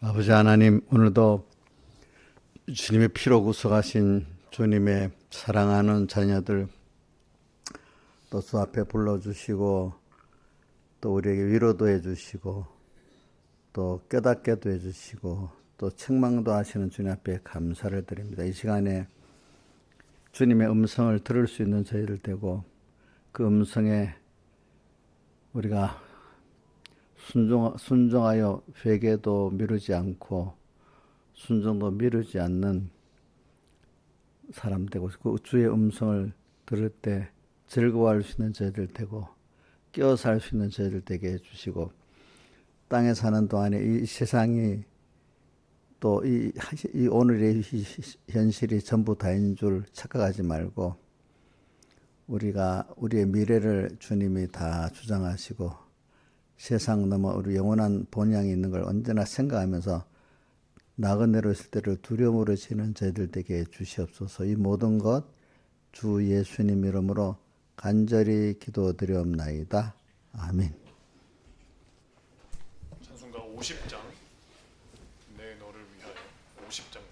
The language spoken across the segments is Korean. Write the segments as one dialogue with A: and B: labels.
A: 아버지 하나님, 오늘도 주님의 피로 구속하신 주님의 사랑하는 자녀들 또 주 앞에 불러주시고 또 우리에게 위로도 해주시고 또 깨닫게도 해주시고 또 책망도 하시는 주님 앞에 감사를 드립니다. 이 시간에 주님의 음성을 들을 수 있는 저희들 되고 그 음성에 우리가 순종하여 회개도 미루지 않고 순종도 미루지 않는 사람 되고 그 주의 음성을 들을 때 즐거워할 수 있는 저희들 되고 끼어서 할 수 있는 저희들 되게 해주시고 땅에 사는 동안에 이 세상이 또 이 오늘의 현실이 전부 다인 줄 착각하지 말고 우리의 미래를 주님이 다 주장하시고 세상 넘어 우리 영원한 본향이 있는 걸 언제나 생각하면서 나그네로 있을 때를 두려움으로 지는 저희들 되게 주시옵소서. 이 모든 것 주 예수님 이름으로 간절히 기도드리옵나이다. 아멘.
B: 찬송가 50장 내 너를 위하여 50장입니다.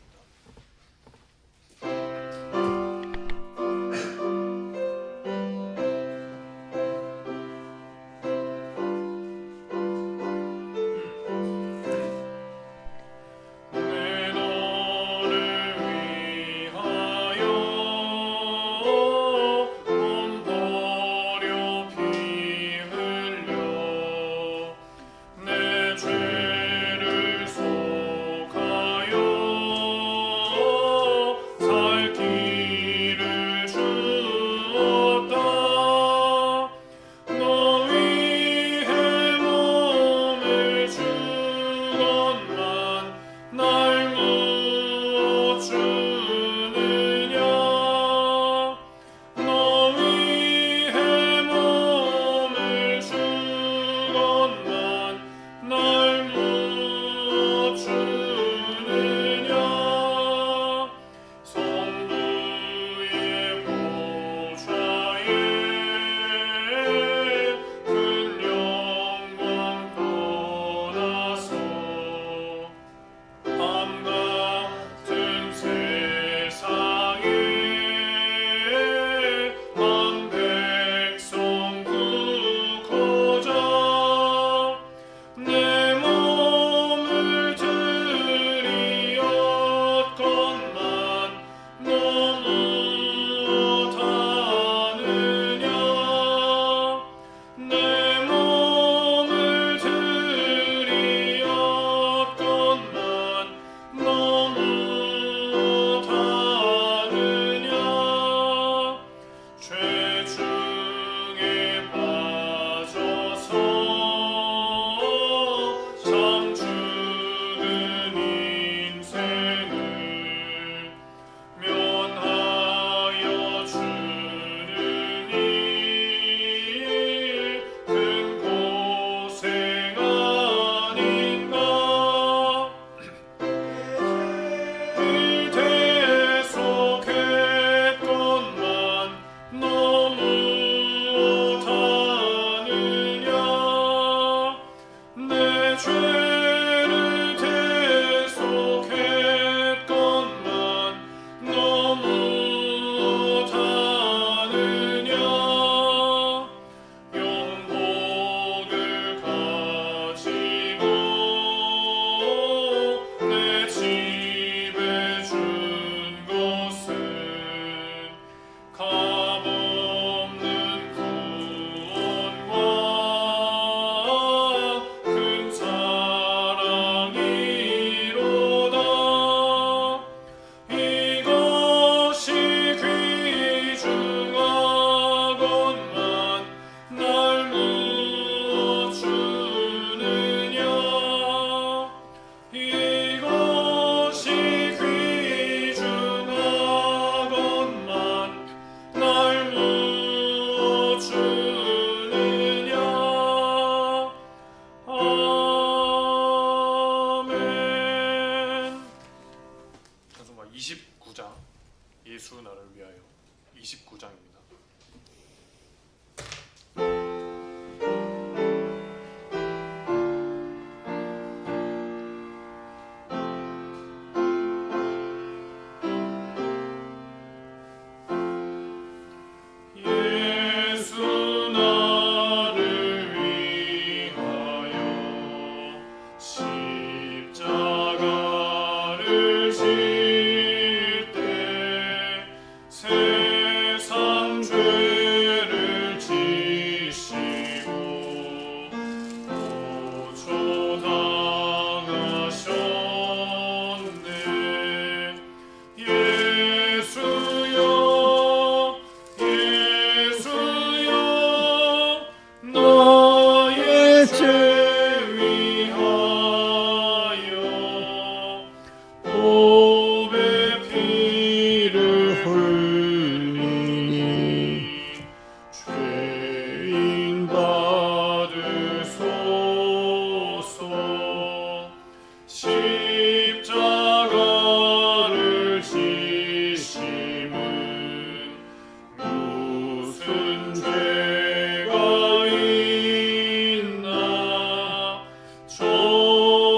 C: 큰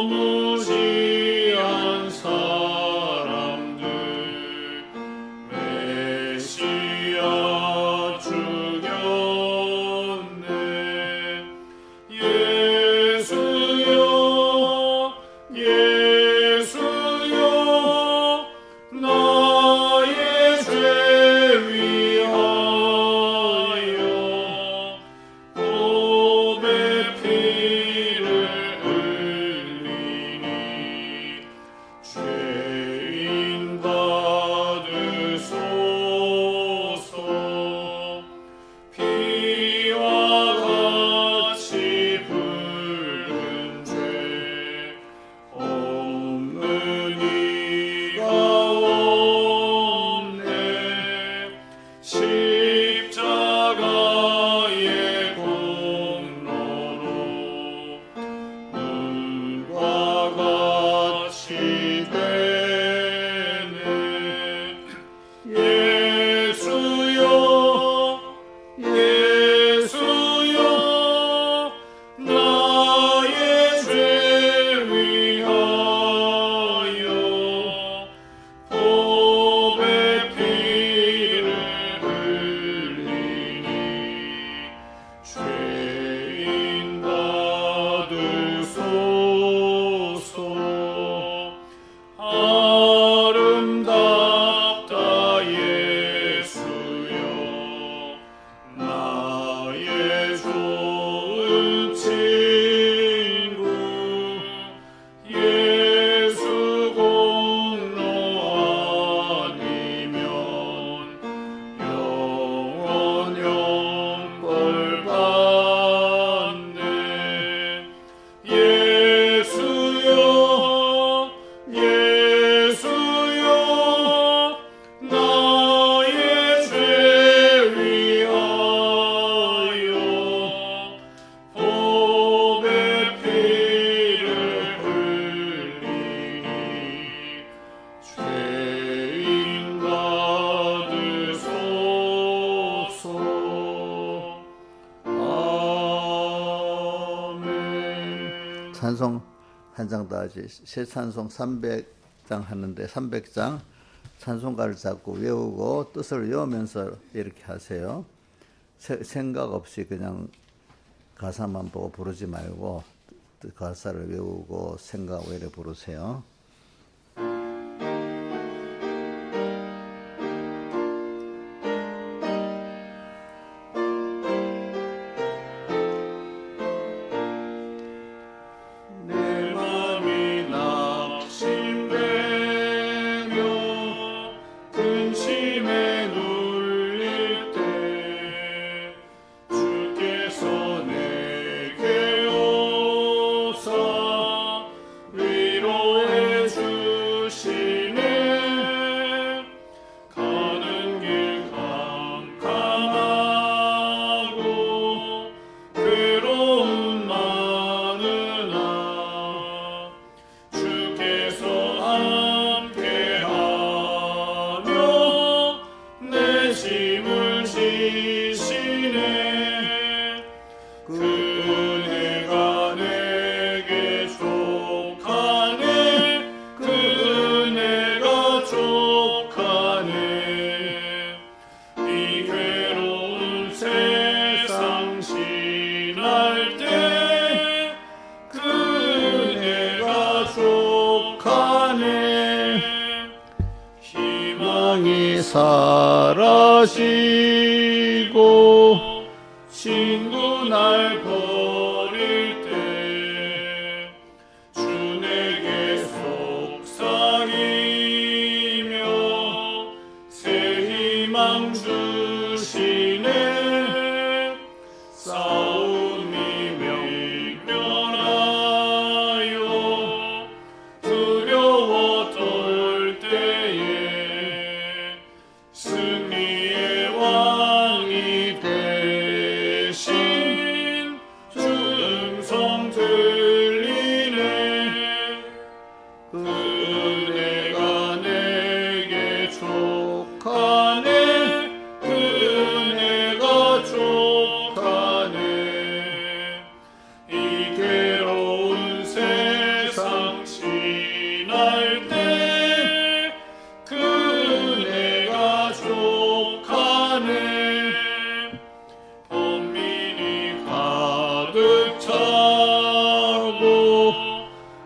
B: 무지한 사람들 메시아 죽였네. 예수여 예수여 나의 죄 위하여 보배 피를 흘리니 죄인 받으소서. 피와 같이 붉은 죄 없는 이가 없네. 십자가의 공로로 눈과 같이 되네. 예수여 예수여 나의 죄 위하여 보배 피를 흘리니 죄인 받으소서. 아름답다 예수여 나의 좋은 친구. 예수 공로 아니면 영원 벌 받네. 예수여 예수여 나의 죄 위하여 보배 피를 흘리니 죄인 받으소서. 아멘.
A: 찬송 한 장 더 하지. 새 찬송 300장 하는데 300장 찬송가를 잡고 외우고 뜻을 외우면서 이렇게 하세요. 생각 없이 그냥 가사만 보고 부르지 말고 가사를 외우고 생각 외래 부르세요.
B: 내 맘이 낙심되며 근심에 눌릴 때 주께서 내게 오사 위로해 주시네. 가는 길 캄캄하고 괴로움 많으나 주께서 함께하며 내 짐을 지시네. 그 은혜가 내게 족하네. 그 은혜가 족하네. 이 괴로운 세상 지날 때 그 은혜가 족하네. 희망이 사라지고 친구 날 버릴 때 주 내게 속삭이며 새 희망 주시네. 싸움이 맹렬하여 두려워 떨 때에 승리의 왕이 되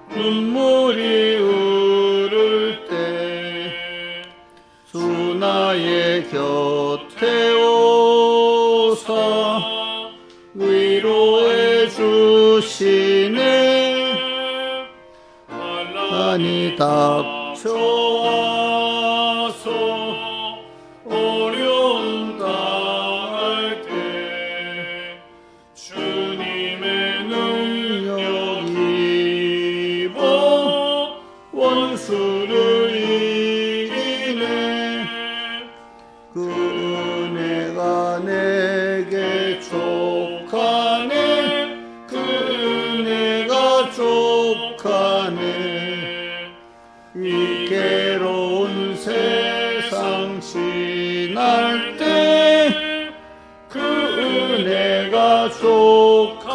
A: 눈물이 흐를 때 주 나의 곁에 오사 위로해 주시네. 아니 닥쳐와서 어려움 당할 때 주님의 능력 입어 원수를 이기네. 그 은혜가 내게 족하네. 그 은혜가 족하네. 이 괴로운 세상 지날 때 그 은혜가 족하네.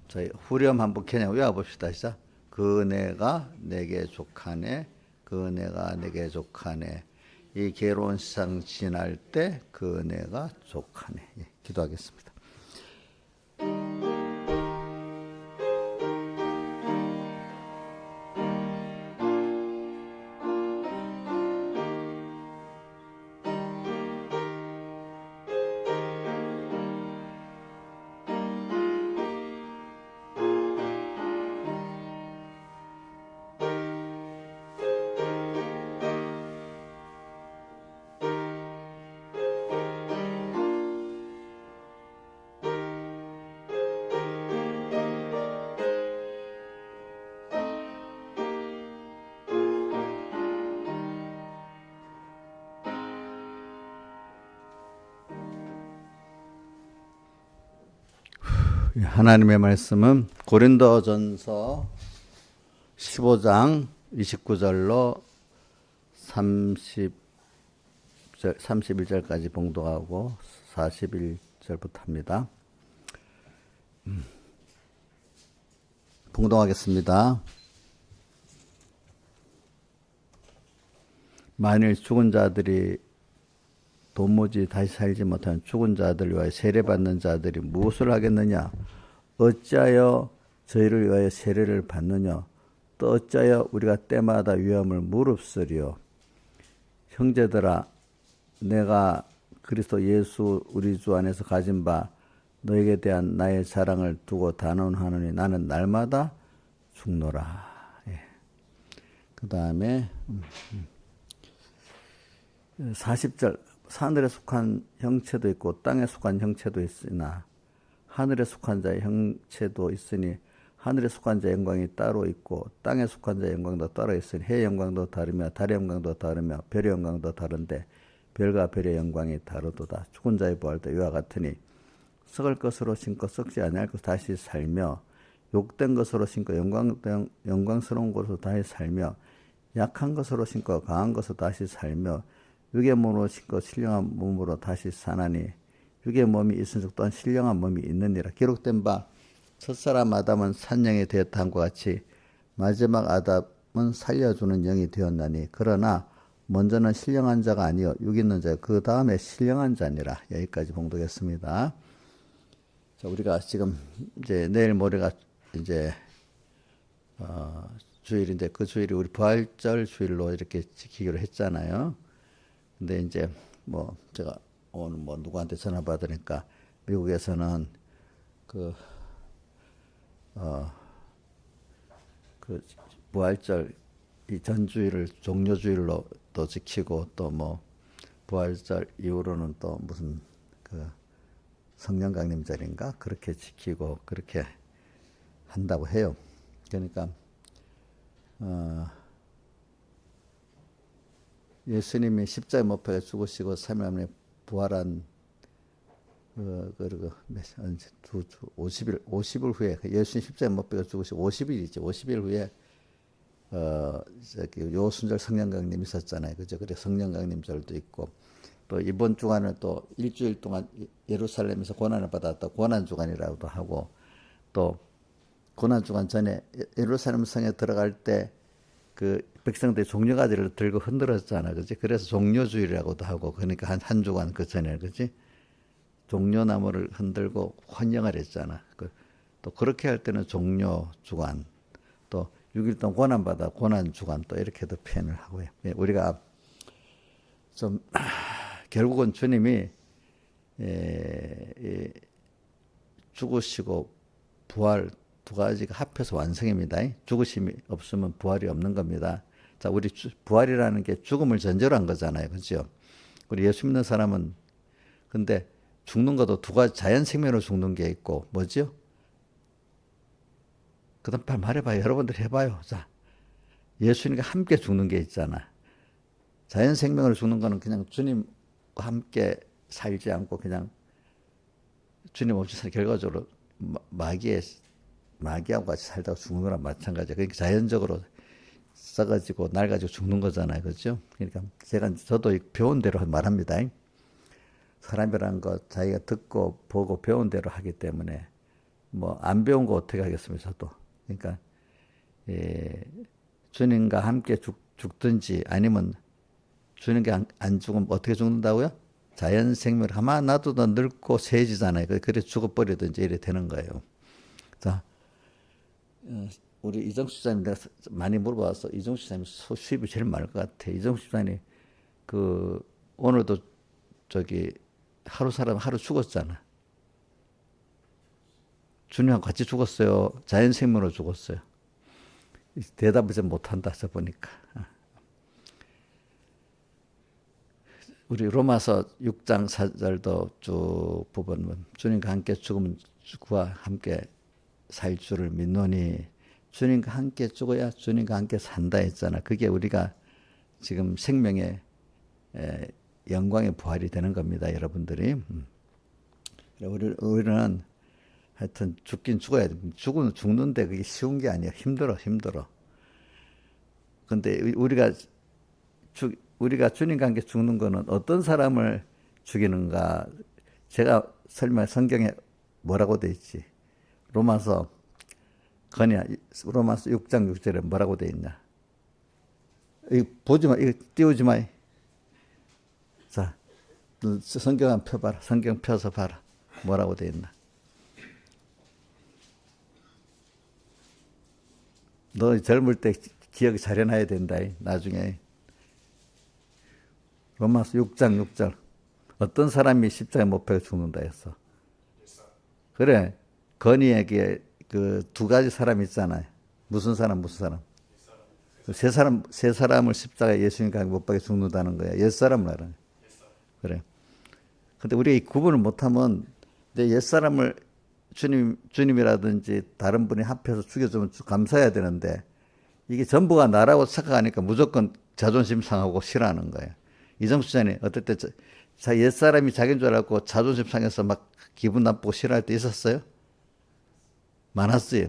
A: 저희 후렴 한번 그냥 외워봅시다. 시작. 그 은혜가 내게 족하네. 그 은혜가 내게 족하네. 이 괴로운 세상 지날 때 그 은혜가 족하네. 예, 기도하겠습니다. 하나님의 말씀은 고린도전서 15장 29절로 31절까지 봉독하고 41절부터 합니다. 봉독하겠습니다. 만일 죽은 자들이 도무지 다시 살지 못한 죽은 자들을 위하여 세례받는 자들이 무엇을 하겠느냐? 어찌하여 저희를 위하여 세례를 받느냐? 또 어찌하여 우리가 때마다 위험을 무릅쓰리요? 형제들아, 내가 그리스도 예수 우리 주 안에서 가진 바 너에게 대한 나의 사랑을 두고 단언하노니 나는 날마다 죽노라. 예. 그 다음에 40절 하늘에 속한 형체도 있고 땅에 속한 형체도 있으나 하늘에 속한 자의 형체도 있으니 하늘에 속한 자의 영광이 따로 있고 땅에 속한 자의 영광도 따로 있으니 해의 영광도 다르며 달의 영광도 다르며 별의 영광도 다른데 별과 별의 영광이 다르도다. 죽은 자의 부활도 이와 같으니 썩을 것으로 신고 썩지 아니할 것 다시 살며 욕된 것으로 신고 영광스러운 것으로 다시 살며 약한 것으로 신고 강한 것으로 다시 살며 육의 몸으로 신고 신령한 몸으로 다시 사나니 육의 몸이 있은 적 또한 신령한 몸이 있느니라. 기록된 바 첫사람 아담은 산영이 되었다 함과 같이 마지막 아담은 살려주는 영이 되었나니 그러나 먼저는 신령한 자가 아니요 육 있는 자 그 다음에 신령한 자니라. 여기까지 봉독했습니다. 자, 우리가 지금 이제 내일 모레가 이제 주일인데 그 주일이 우리 부활절 주일로 이렇게 지키기로 했잖아요. 근데 이제 뭐 제가 오늘 뭐 누구한테 전화 받으니까 미국에서는 그 부활절 이 전주일을 종료주일로 또 지키고 또 뭐 부활절 이후로는 또 무슨 그 성령강림절인가 그렇게 지키고 그렇게 한다고 해요. 그러니까 예수님이 십자가에 못 박혀 죽으시고 3일 만에 부활한 그리고 언제 50일 후에 예수님 십자가에 못 박혀 죽으시고 50일이지 50일 후에 저기 요순절 성령강림 있었잖아요. 그죠? 그래 성령강림절도 있고 또 이번 주간은 또 일주일 동안 예루살렘에서 고난을 받았다 고난주간이라고도 하고 또 고난주간 전에 예루살렘 성에 들어갈 때 그 백성들이 종려가지를 들고 흔들었잖아. 그지? 그래서 종려주일이라고도 하고 그러니까 한 주간 그 전에 그지? 종려나무를 흔들고 환영을 했잖아. 또 그렇게 할 때는 종료 주간, 또 6일 동안 고난받아 고난 주간 또 이렇게도 표현을 하고요. 예, 우리가 좀 결국은 주님이 죽으시고 부활 두 가지가 합해서 완성입니다. 죽으심이 없으면 부활이 없는 겁니다. 자, 우리 부활이라는 게 죽음을 전제로 한 거잖아요. 그죠? 우리 예수 믿는 사람은 근데 죽는 것도 두 가지 자연 생명으로 죽는 게 있고 뭐죠? 그다음 빨리 말해봐요. 여러분들 해봐요. 자, 예수님과 함께 죽는 게 있잖아. 자연 생명으로 죽는 거는 그냥 주님과 함께 살지 않고 그냥 주님 없이 결과적으로 마귀하고 같이 살다가 죽는 거랑 마찬가지야. 그러니까 자연적으로 썩어지고 낡아지고 죽는 거잖아요. 그렇죠? 그러니까 저도 배운 대로 말합니다. 사람이라는 거 자기가 듣고 보고 배운 대로 하기 때문에 뭐 안 배운 거 어떻게 하겠습니까? 저도. 그러니까 주님과 함께 죽든지 아니면 주님과 안 죽으면 어떻게 죽는다고요? 자연 생명 가만 놔두다 늙고 세지잖아요. 그래 죽어버리든지 이래 되는 거예요. 자, 우리 이정수 집사님 내가 많이 물어봐서 이정수 집사님 수입이 제일 많을 것 같아. 이정수 집사님 오늘도 하루 죽었잖아. 주님하고 같이 죽었어요. 자연 생명으로 죽었어요. 대답을 좀 못한다 저 보니까. 우리 로마서 6장 4절도 쭉 보면 주님과 함께 죽으면 주와 함께 살 줄을 믿노니 주님과 함께 죽어야 주님과 함께 산다 했잖아. 그게 우리가 지금 생명의 영광의 부활이 되는 겁니다. 여러분들이. 우리는 하여튼 죽긴 죽어야 돼. 죽는데 그게 쉬운 게 아니야. 힘들어. 근데 우리가 주님과 함께 죽는 거는 어떤 사람을 죽이는가. 제가 설마 성경에 뭐라고 돼 있지? 로마서 6장 6절에 뭐라고 돼 있냐? 이거 보지 마. 이거 띄우지 마. 자, 성경 한번 펴봐라. 성경 펴서 봐라. 뭐라고 돼 있나? 너 젊을 때 기억 잘 해놔야 된다. 나중에. 로마서 6장 6절. 어떤 사람이 십자가에 못 박혀 죽는다 했어. 그래. 건이에게 그 두 가지 사람 있잖아요. 무슨 사람? 세 사람을 십자가에 예수님과 못 박혀 죽는다는 거야. 옛사람을 알아. 그래. 근데 우리가 이 구분을 못하면 내 옛사람을 주님이라든지 다른 분이 합해서 죽여주면 감사해야 되는데 이게 전부가 나라고 착각하니까 무조건 자존심 상하고 싫어하는 거예요. 이정수 전에 어떨 때 옛사람이 자기인 줄 알고 자존심 상해서 막 기분 나쁘고 싫어할 때 있었어요? 많았지.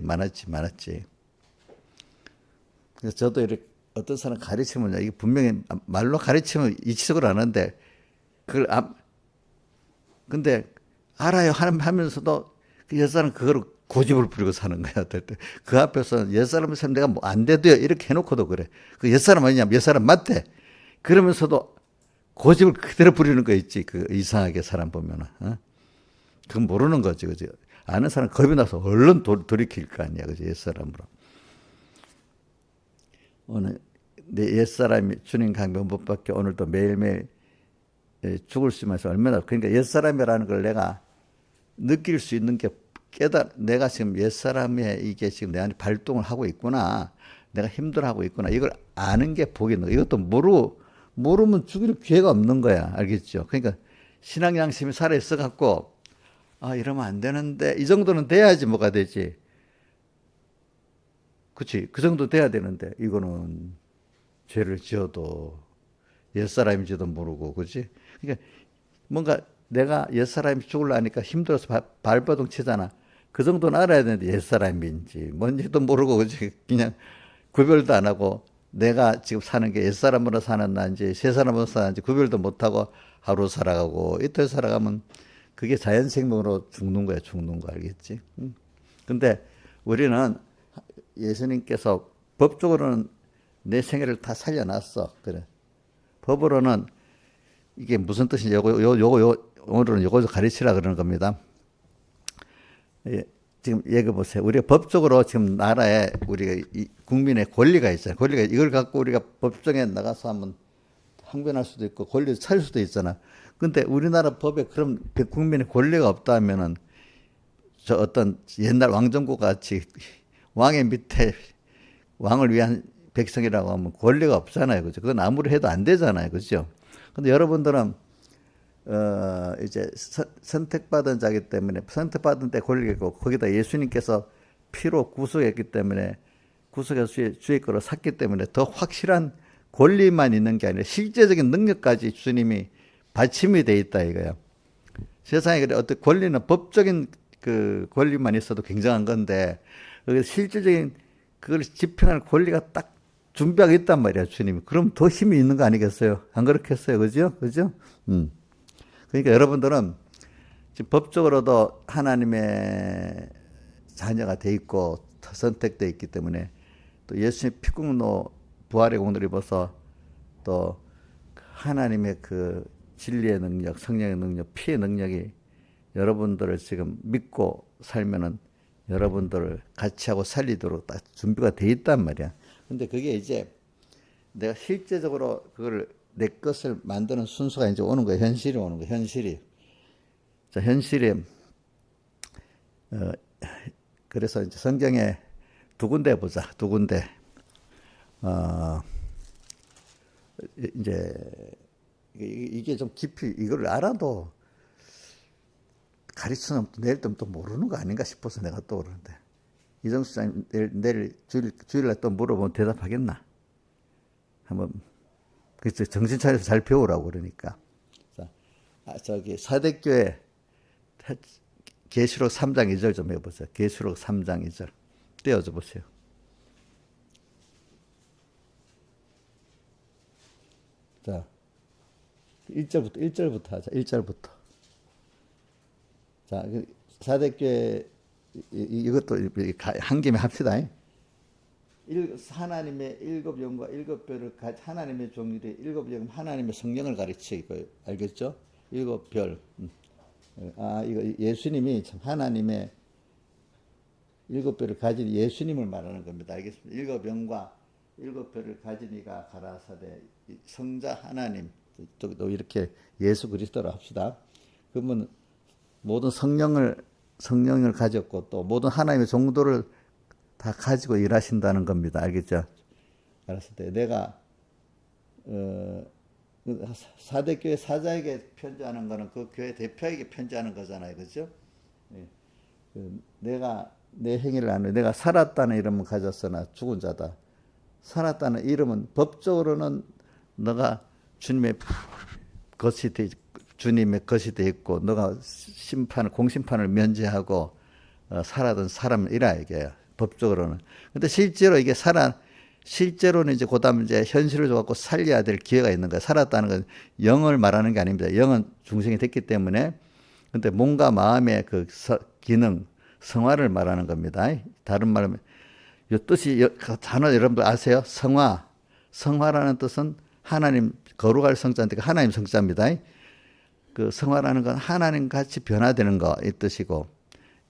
A: 그래서 저도 이렇게 어떤 사람 가르치면 이게 분명히 말로 가르치면 이치적으로 아는데 근데 알아요 하면서도 그 옛사람 그거를 고집을 부리고 사는 거야. 어떨 때 그 앞에서 옛사람 내가 뭐 안 돼도요 이렇게 해놓고도 그래. 그 옛사람 아니냐? 옛사람 맞대. 그러면서도 고집을 그대로 부리는 거 있지. 그 이상하게 사람 보면은. 그건 모르는 거지, 그지? 아는 사람 겁이 나서 얼른 돌이킬 거 아니야, 그지? 옛사람으로. 오늘 내 옛사람이 주님 강변 못 받게 오늘도 매일매일 죽을 수 있으면서 얼마나 그러니까 옛사람이라는 걸 내가 느낄 수 있는 게 내가 지금 옛사람의 이게 지금 내 안에 발동을 하고 있구나. 내가 힘들어하고 있구나. 이걸 아는 게 복이 있는 거야. 이것도 모르면 죽일 기회가 없는 거야. 알겠죠? 그러니까 신앙 양심이 살아있어 갖고 이러면 안 되는데 이 정도는 돼야지 뭐가 되지. 그치? 그 정도 돼야 되는데 이거는 죄를 지어도 옛사람인지도 모르고 그치? 그러니까 뭔가 내가 옛사람이 죽으려니까 힘들어서 발버둥 치잖아. 그 정도는 알아야 되는데 옛사람인지 뭔지도 모르고 그치? 그냥 구별도 안 하고 내가 지금 사는 게 옛사람으로 사는 난지 새 사람으로 사는지 구별도 못하고 하루 살아가고 이틀 살아가면 그게 자연생명으로 죽는 거야. 죽는 거 알겠지? 근데 우리는 예수님께서 법적으로는 내 생애를 다 살려놨어. 그래. 법으로는 이게 무슨 뜻인지 오늘은 요거 가르치라 그러는 겁니다. 지금 얘기해 보세요. 우리가 법적으로 지금 나라에 우리가 국민의 권리가 있잖아요. 권리가 이걸 갖고 우리가 법정에 나가서 한번 항변할 수도 있고 권리를 찾을 수도 있잖아. 근데 우리나라 법에 그럼 그 국민의 권리가 없다면은 저 어떤 옛날 왕정국 같이 왕의 밑에 왕을 위한 백성이라고 하면 권리가 없잖아요. 그죠? 그건 아무리 해도 안 되잖아요. 그죠? 근데 여러분들은 이제 선택받은 자기 때문에 선택받은 때 권리가 있고 거기다 예수님께서 피로 구속했기 때문에 구속의 주의 거로 샀기 때문에 더 확실한 권리만 있는 게 아니라 실제적인 능력까지 주님이 받침이 돼 있다 이거예요. 세상에 어떤 권리는 법적인 그 권리만 있어도 굉장한 건데 실질적인 그걸 집행할 권리가 딱 준비하고 있단 말이야 주님이. 그럼 더 힘이 있는 거 아니겠어요? 안 그렇겠어요, 그죠? 그죠? 그러니까 여러분들은 지금 법적으로도 하나님의 자녀가 돼 있고 선택돼 있기 때문에 또 예수님 피국노 부활의 공로를 입어서 또 하나님의 그 진리의 능력, 성령의 능력, 피의 능력이 여러분들을 지금 믿고 살면은 여러분들을 같이 하고 살리도록 딱 준비가 돼 있단 말이야. 근데 그게 이제 내가 실제적으로 그걸 내 것을 만드는 순서가 이제 오는 거야. 현실이 오는 거야. 현실이. 자, 현실이 그래서 이제 성경에 두 군데 보자. 두 군데. 이제 이게 좀 깊이 이걸 알아도 가르치면 내일 또 모르는 거 아닌가 싶어서 내가 또 그러는데 이정수 장님 내일 주일날 또 물어보면 대답하겠나? 한번 그래서 정신 차려서 잘 배우라고 그러니까. 자, 저기 사대교회 계시록 3장 2절 좀 해보세요. 계시록 3장 2절 떼어줘 보세요. 자, 1절부터 하자. 1절부터. 자, 사대교회 이것도 한 김에 합시다. 하나님의 일곱 영과 일곱 별을 하나님의 종들이 일곱 영 하나님의 성령을 가르치고 알겠죠? 일곱 별. 이거 예수님이 참 하나님의 일곱 별을 가진 예수님을 말하는 겁니다. 알겠습니다. 일곱 영과 일곱 별을 가진 이가 가라사대 성자 하나님 또 이렇게 예수 그리스도로 합시다. 그러면 모든 성령을 가졌고 또 모든 하나님의 종도를 다 가지고 일하신다는 겁니다. 알겠죠? 알았을 때 내가 사대교회 사자에게 편지하는 거는 그 교회 대표에게 편지하는 거잖아요. 그죠? 내가 내 행위를 안 해. 내가 살았다는 이름은 가졌으나 죽은 자다. 살았다는 이름은 법적으로는 너가 주님의 것이 돼 있고 너가 공심판을 면제하고 살아던 사람이라 이게요. 법적으로는. 근데 실제로 이게 실제로는 이제 그다음 이제 현실을 줘갖고 살려야 될 기회가 있는 거예요. 살았다는 건 영을 말하는 게 아닙니다. 영은 중생이 됐기 때문에. 근데 몸과 마음의 그 기능, 성화를 말하는 겁니다. 다른 말로 이 뜻이 단어 여러분들 아세요? 성화라는 뜻은 하나님 거룩할 성자인데 하나님 성자입니다. 그 성화라는 건 하나님 같이 변화되는 거 이 뜻이고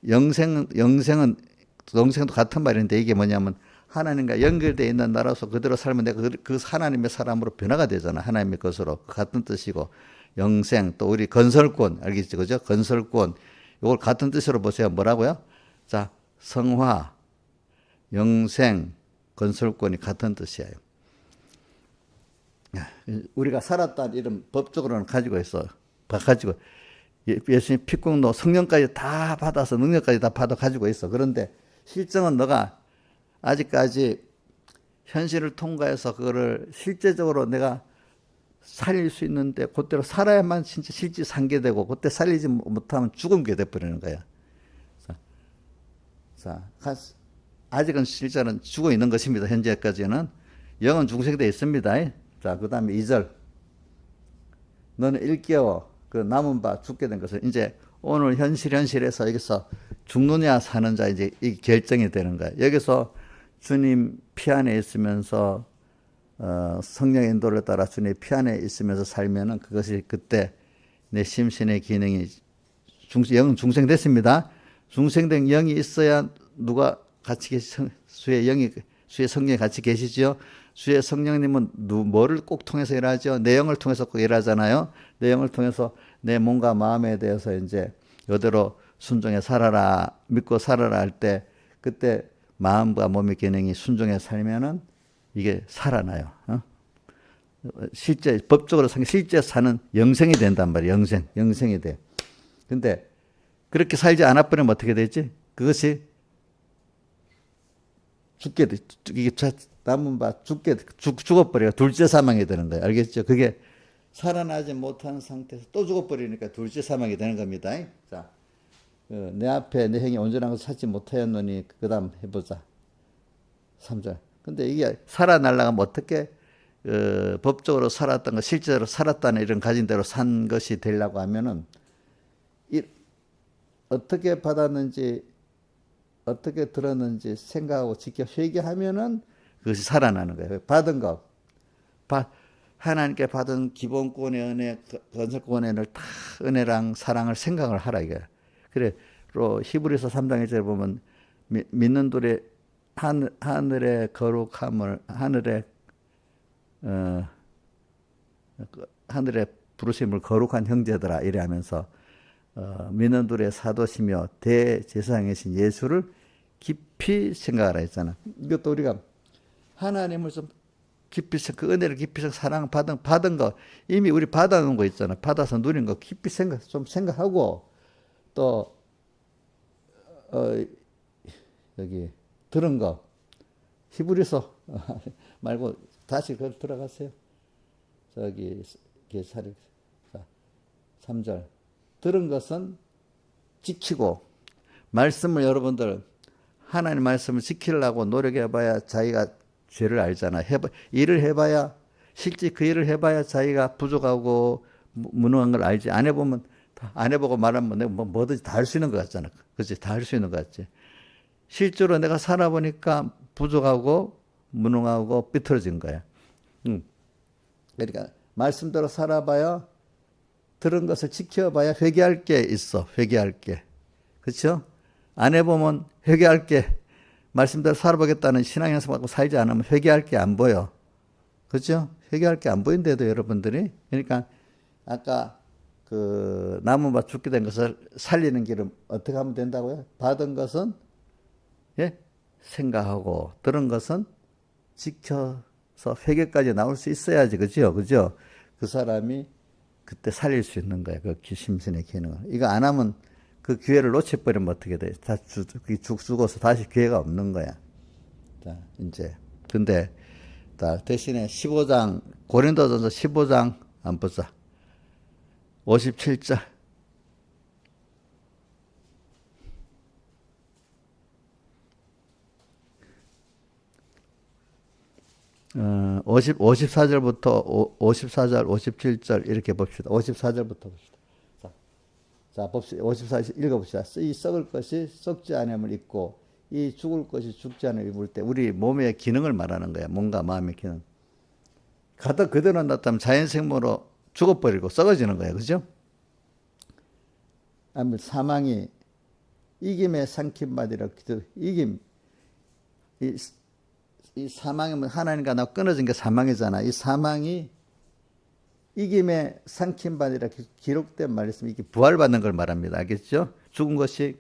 A: 영생은 같은 말인데 이게 뭐냐면 하나님과 연결되어 있는 나라로서 그대로 살면 내가 그 하나님의 사람으로 변화가 되잖아. 하나님의 것으로 같은 뜻이고 영생 또 우리 건설권 알겠죠, 그죠? 건설권 이걸 같은 뜻으로 보세요. 뭐라고요? 자, 성화, 영생, 건설권이 같은 뜻이에요. 우리가 살았다는 이름 법적으로는 가지고 있어. 가지고 예수님 피국노 성령까지 다 받아서 능력까지 다 받아 가지고 있어. 그런데 실정은 너가 아직까지 현실을 통과해서 그거를 실제적으로 내가 살릴 수 있는데 그때로 살아야만 진짜 실제 상계되고 그때 살리지 못하면 죽은 게 돼버리는 거야. 자, 아직은 실제는 죽어 있는 것입니다. 현재까지는 영은 중생되어 있습니다. 자, 그 다음에 2절 너는 일깨워 그 남은 바 죽게 된 것을 이제 오늘 현실에서 여기서 죽느냐 사는 자 이제 이 결정이 되는 거예요. 여기서 주님 피 안에 있으면서 성령의 인도를 따라 주님 피 안에 있으면서 살면은 그것이 그때 내 심신의 기능이 영은 중생됐습니다. 중생된 영이 있어야 누가 같이 주의 성령이 같이 계시죠. 주의 성령님은 뭐를 꼭 통해서 일하죠? 내 영을 통해서 꼭 일하잖아요. 내 영을 통해서 내 몸과 마음에 대해서 이제 이대로 순종해 살아라, 믿고 살아라 할 때, 그때 마음과 몸의 기능이 순종해 살면은 이게 살아나요. 실제 법적으로 실제 사는 영생이 된단 말이에요. 영생이 돼. 근데 그렇게 살지 않아 버리면 어떻게 되지? 그것이 죽게 돼. 이게 남은 바 죽어버려요. 둘째 사망이 되는 거예요. 알겠죠? 그게 살아나지 못한 상태에서 또 죽어버리니까 둘째 사망이 되는 겁니다. 자, 내 앞에 내 행위 온전한 것을 찾지 못하였노니 그 다음 해보자. 3절. 근데 이게 살아날라가면 어떻게 법적으로 살았던 거 실제로 살았다는 이런 가진 대로 산 것이 되려고 하면은 어떻게 받았는지 어떻게 들었는지 생각하고 지켜 회개하면은 그것이 살아나는 거예요. 받은 것, 하나님께 받은 기본권의 은혜, 건설권의 은혜를 다 은혜랑 사랑을 생각을 하라 이거예요. 그래, 히브리서 3장 1절에 보면 믿는 돌에 하늘의 거룩함을 하늘의 부르심을 거룩한 형제들아 이래 하면서 믿는 둘의 사도시며 대제사장이신 예수를 깊이 생각하라 했잖아. 이것도 우리가 하나님을 좀 깊이 그 은혜를 깊이 사랑 받은 거 이미 우리 받아놓은 거 있잖아. 받아서 누린 거 깊이 좀 생각하고 또 여기 들은 거 히브리서 말고 다시 그걸 들어가세요. 저기 게사리 3절 들은 것은 지키고 말씀을 여러분들 하나님 말씀을 지키려고 노력해봐야 자기가 죄를 알잖아. 일을 해봐야 실제 그 일을 해봐야 자기가 부족하고 무능한 걸 알지. 안 해보면 안 해보고 말하면 내가 뭐든지 다 할 수 있는 것 같잖아. 그렇지? 다 할 수 있는 것 같지. 실제로 내가 살아보니까 부족하고 무능하고 삐뚤어진 거야. 그러니까 말씀대로 살아봐야 들은 것을 지켜봐야 회개할 게 있어. 회개할 게. 그렇죠? 안 해보면 회개할 게 말씀대로 살아보겠다는 신앙 연습하고 살지 않으면 회개할 게 안 보여. 그렇죠? 회개할 게 안 보인데도 여러분들이 그러니까 아까 그 남은 바 죽게 된 것을 살리는 길은 어떻게 하면 된다고요? 받은 것은 예? 생각하고 들은 것은 지켜서 회개까지 나올 수 있어야지. 그죠? 그죠? 그 사람이 그때 살릴 수 있는 거야. 그 심신의 기능을. 이거 안 하면 그 기회를 놓쳐버리면 어떻게 돼? 다 죽어서 다시 기회가 없는 거야. 자, 이제. 근데, 대신에 15장, 고린도전서 15장 안 보자. 57절. 54절부터 54절, 57절 이렇게 봅시다. 54절부터 봅시다. 자, 봅시다. 54절 읽어봅시다. 이 썩을 것이 썩지 않음을 입고 이 죽을 것이 죽지 않음을 입을 때 우리 몸의 기능을 말하는 거야. 몸과 마음의 기능. 가다 그대로 놨다면 자연생물로 죽어버리고 썩어지는 거야. 그죠? 사망이 이김에 삼킨 바디라 이김. 이 사망이면 하나님과 나 끊어진 게 사망이잖아. 이 사망이 이김에 삼킨 바디라 기록된 말씀, 이게 부활받는 걸 말합니다. 알겠죠? 죽은 것이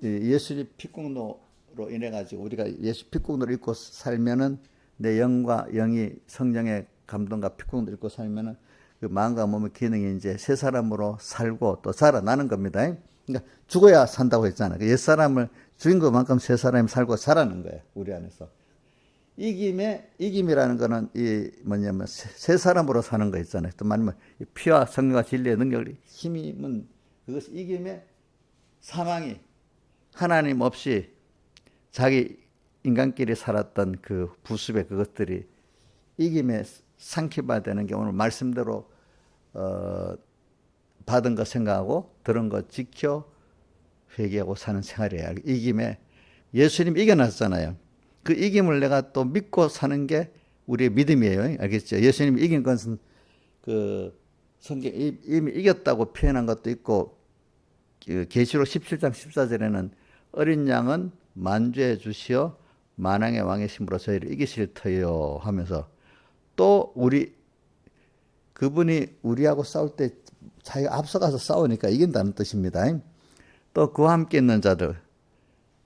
A: 예수님 피공로로 인해 가지고 우리가 예수 피공로를 입고 살면은 내 영과 영이 성령의 감동과 피공로를 입고 살면은 그 마음과 몸의 기능이 이제 새 사람으로 살고 또 살아나는 겁니다. 그러니까 죽어야 산다고 했잖아. 옛 사람을 죽인 것만큼 새 사람이 살고 살아나는 거예요. 우리 안에서. 이김이라는 거는 뭐냐면 새 사람으로 사는 거 있잖아요. 또 말하면 피와 성령과 진리의 능력이 힘이면 그것이 이김에 사망이 하나님 없이 자기 인간끼리 살았던 그 부습의 그것들이 이김에 상키바 되는 게 오늘 말씀대로 받은 거 생각하고 들은 거 지켜 회개하고 사는 생활이에요. 이김에 예수님 이겨놨잖아요. 그 이김을 내가 또 믿고 사는 게 우리의 믿음이에요. 알겠죠? 예수님이 이긴 것은 그 성경 이미 이겼다고 표현한 것도 있고 계시록 17장 14절에는 어린 양은 만주해 주시어 만왕의 왕의 신부로 저희를 이기실 터요 하면서 또 그분이 우리하고 싸울 때 자기가 앞서가서 싸우니까 이긴다는 뜻입니다. 또 그와 함께 있는 자들,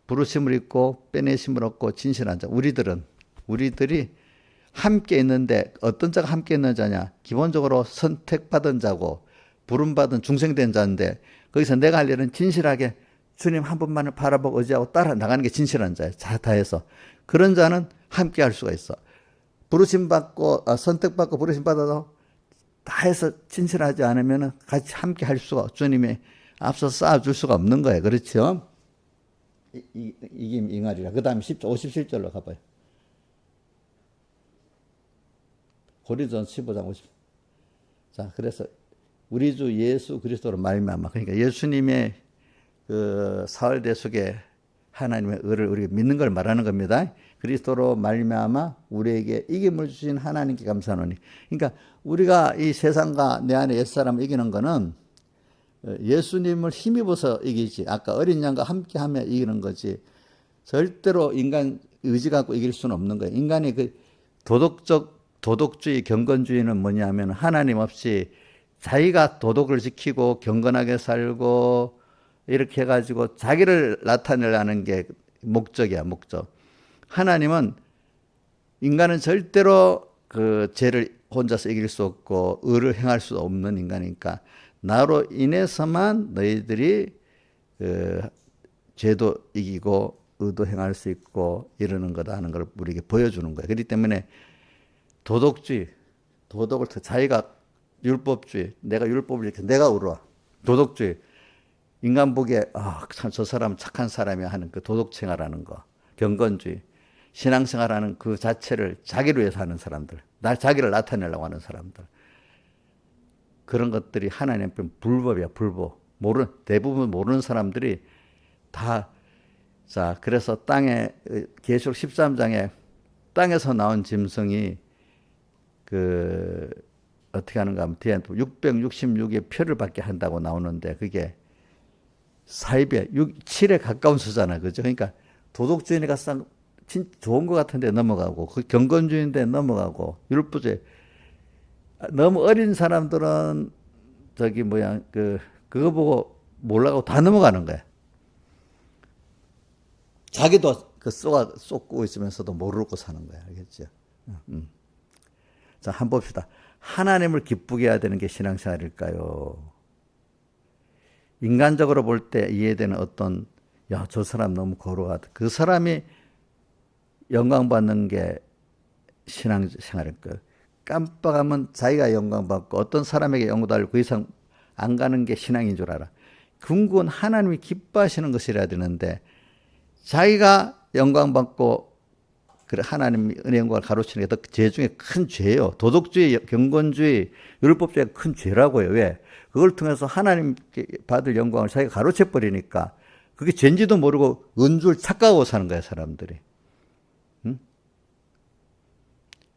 A: 부르심을 입고 빼내심을 얻고 진실한 자, 우리들이 함께 있는데 어떤 자가 함께 있는 자냐? 기본적으로 선택받은 자고 부름받은 중생된 자인데 거기서 내가 할 일은 진실하게 주님 한 분만을 바라보고 의지하고 따라 나가는 게 진실한 자예요. 다해서. 그런 자는 함께 할 수가 있어. 선택받고 부르심 받아도 다해서 진실하지 않으면 같이 함께 할 수가, 주님이 앞서 쌓아줄 수가 없는 거예요. 그렇죠? 이김 잉알이라. 그 다음에 57절로 가봐요. 고린도전서 15장 50. 자, 그래서 우리 주 예수 그리스도로 말미암아, 그러니까 예수님의 그 사흘 대속에 하나님의 의를 우리가 믿는 걸 말하는 겁니다. 그리스도로 말미암아 우리에게 이김을 주신 하나님께 감사하노니. 그러니까 우리가 이 세상과 내 안에 옛사람을 이기는 거는 예수님을 힘입어서 이기지. 아까 어린 양과 함께하며 이기는 거지. 절대로 인간 의지 갖고 이길 수는 없는 거예요. 인간의 그 도덕주의, 경건주의는 뭐냐면 하나님 없이 자기가 도덕을 지키고 경건하게 살고 이렇게 해가지고 자기를 나타내려는 게 목적이야, 목적. 하나님은 인간은 절대로 그 죄를 혼자서 이길 수 없고 의를 행할 수 없는 인간이니까 나로 인해서만 너희들이 그 죄도 이기고 의도 행할 수 있고 이러는 거다 하는 걸 우리에게 보여주는 거예요. 그렇기 때문에 도덕을 자기가 율법주의, 내가 율법을 이렇게 내가 의로워. 도덕주의. 인간 보기에 저 사람 착한 사람이야 하는 그 도덕생활하는 거. 경건주의. 신앙생활하는 그 자체를 자기를 위해서 하는 사람들. 자기를 나타내려고 하는 사람들. 그런 것들이 하나님 앞에 불법이야, 불법. 대부분 모르는 사람들이 다, 자, 그래서 계시록 13장에 땅에서 나온 짐승이 어떻게 하는가 하면 뒤에 666의 표를 받게 한다고 나오는데 그게 7에 가까운 수잖아. 그죠? 그러니까 도덕주의니까 좋은 것 같은데 넘어가고, 그 경건주의인데 넘어가고, 율법주의. 너무 어린 사람들은 그거 보고 몰라가고 다 넘어가는 거야. 자기도 쏟고 있으면서도 모르고 사는 거야. 알겠죠? 자, 한번 봅시다. 하나님을 기쁘게 해야 되는 게 신앙생활일까요? 인간적으로 볼 때 이해되는 저 사람 너무 거룩하다. 그 사람이 영광받는 게 신앙생활일까요? 깜빡하면 자기가 영광받고 어떤 사람에게 영광받고 그 이상 안 가는 게 신앙인 줄 알아. 궁극은 하나님이 기뻐하시는 것이라야 되는데 자기가 영광받고 하나님 은혜 영광을 가로치는 게 죄 중에 큰 죄예요. 도덕주의, 경건주의, 율법주의가 큰 죄라고요. 왜? 그걸 통해서 하나님께 받을 영광을 자기가 가로채버리니까 그게 죄인지도 모르고 은줄 착각하고 사는 거야, 사람들이. 응?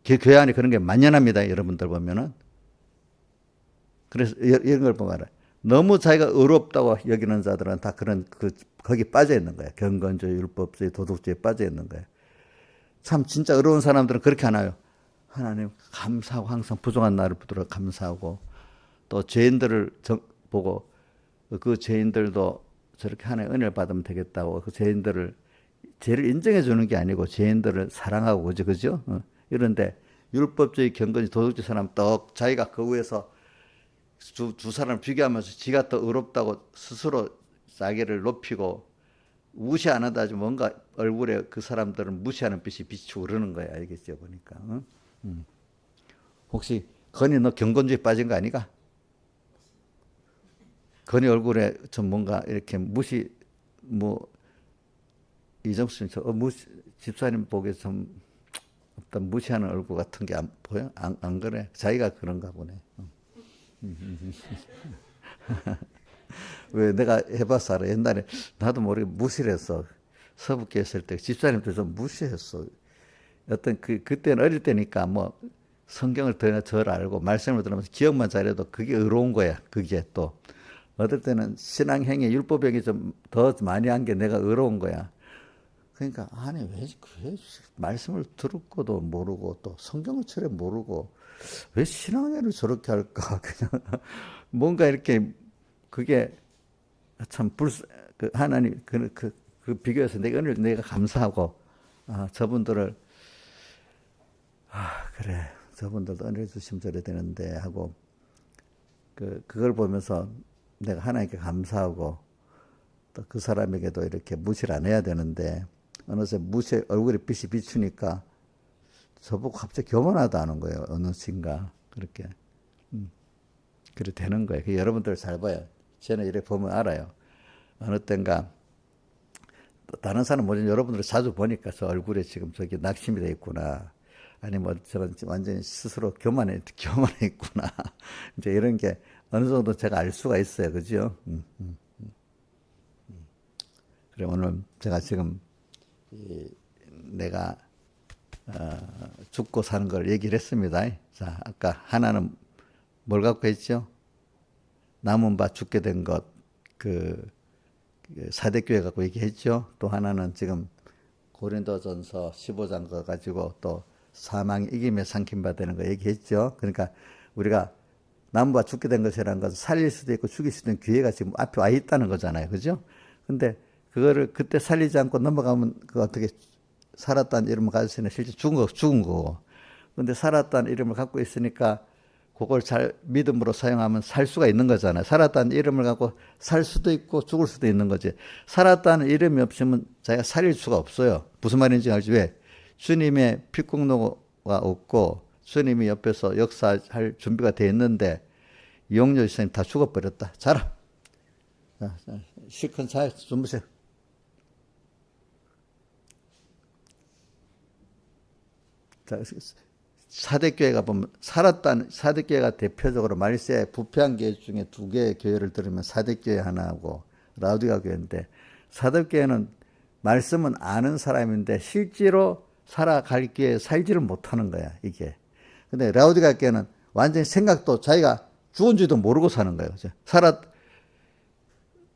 A: 교회 안에 그런 게 만연합니다, 여러분들 보면은. 그래서 이런 걸 보면 알아요. 너무 자기가 의롭다고 여기는 자들은 다 거기 빠져 있는 거야. 경건주의, 율법주의, 도덕주의에 빠져 있는 거야. 참 진짜 어려운 사람들은 그렇게 하나요? 하나님 감사하고 항상 부족한 나를 붙들어 감사하고 또 죄인들을 보고 그 죄인들도 저렇게 하나님의 은혜를 받으면 되겠다고 그 죄를 인정해 주는 게 아니고 죄인들을 사랑하고 그죠? 이런데 율법주의, 경건주의, 도덕주의 사람 자기가 그 위에서 두 사람을 비교하면서 지가 더 의롭다고 스스로 자기를 높이고 무시 안 한다 하지 뭔가 얼굴에 그 사람들은 무시하는 빛이 비치고 그러는 거야. 알겠죠? 보니까. 혹시 건이 너 경건주의에 빠진 거 아니가? 건이 얼굴에 좀 뭔가 이렇게 이정수님 집사님 보기에 좀 어떤 무시하는 얼굴 같은 게 안 보여? 안 그래? 자기가 그런가 보네. 왜 내가 해봐서 알아. 옛날에 나도 모르게 무시를 했어. 서북교회 있을 때 집사님도 좀 무시했어. 그때는 어릴 때니까 성경을 덜 알고 말씀을 들으면서 기억만 잘해도 그게 의로운 거야. 그게 또. 어떨 때는 신앙행위, 율법행위 좀 더 많이 한 게 내가 의로운 거야. 그러니까, 아니, 왜 말씀을 들었고도 모르고, 또 성경을 처리 모르고, 왜 신앙회를 저렇게 할까? 그냥, 뭔가 이렇게, 그게 참 하나님, 그 비교해서 내가 오늘 내가 감사하고, 저분들을, 그래, 저분들도 은혜 주시면 저래 되는데, 하고, 그걸 보면서 내가 하나님께 감사하고, 또 그 사람에게도 이렇게 무시를 안 해야 되는데, 어느새 얼굴에 빛이 비추니까, 저보고 갑자기 교만하다 하는 거예요. 어느 순간. 그렇게. 그래 되는 거예요. 여러분들 잘 봐요. 저는 이렇게 보면 알아요. 어느 땐가, 다른 사람 모르는 여러분들 자주 보니까 저 얼굴에 지금 저기 낙심이 돼 있구나. 아니면 저는 완전히 스스로 교만해 있구나. 이제 이런 게 어느 정도 제가 알 수가 있어요. 그죠? 그래, 오늘 제가 지금 내가 죽고 사는 걸 얘기를 했습니다. 자, 아까 하나는 뭘 갖고 했죠? 남은 바 죽게 된 것, 사대교회 갖고 얘기했죠. 또 하나는 지금 고린도전서 15장 거 가지고 또 사망 이김에 삼킴바 되는 거 얘기했죠. 그러니까 우리가 남은 바 죽게 된 것이라는 것은 살릴 수도 있고 죽일 수도 있는 기회가 지금 앞에 와 있다는 거잖아요. 그죠? 근데 그거를 그때 살리지 않고 넘어가면 그 어떻게 살았다는 이름을 가질 수 있는 실제 죽은 거고. 근데 살았다는 이름을 갖고 있으니까 그걸 잘 믿음으로 사용하면 살 수가 있는 거잖아요. 살았다는 이름을 갖고 살 수도 있고 죽을 수도 있는 거지. 살았다는 이름이 없으면 자기가 살릴 수가 없어요. 무슨 말인지 알지? 왜? 주님의 피공로가 없고 주님이 옆에서 역사할 준비가 돼 있는데 이용료 이사님 다 죽어버렸다. 자라. 실컷 잘 주무세요. 사대교회가 보면 사대교회가 대표적으로 말세에 부패한 교회 중에 두 개의 교회를 들으면 사대교회 하나하고 라우디가 교회인데, 사대교회는 말씀은 아는 사람인데 실제로 살아갈 기회에 살지를 못하는 거야 이게. 근데 라우디가 교회는 완전히 생각도 자기가 죽은지도 모르고 사는 거예요.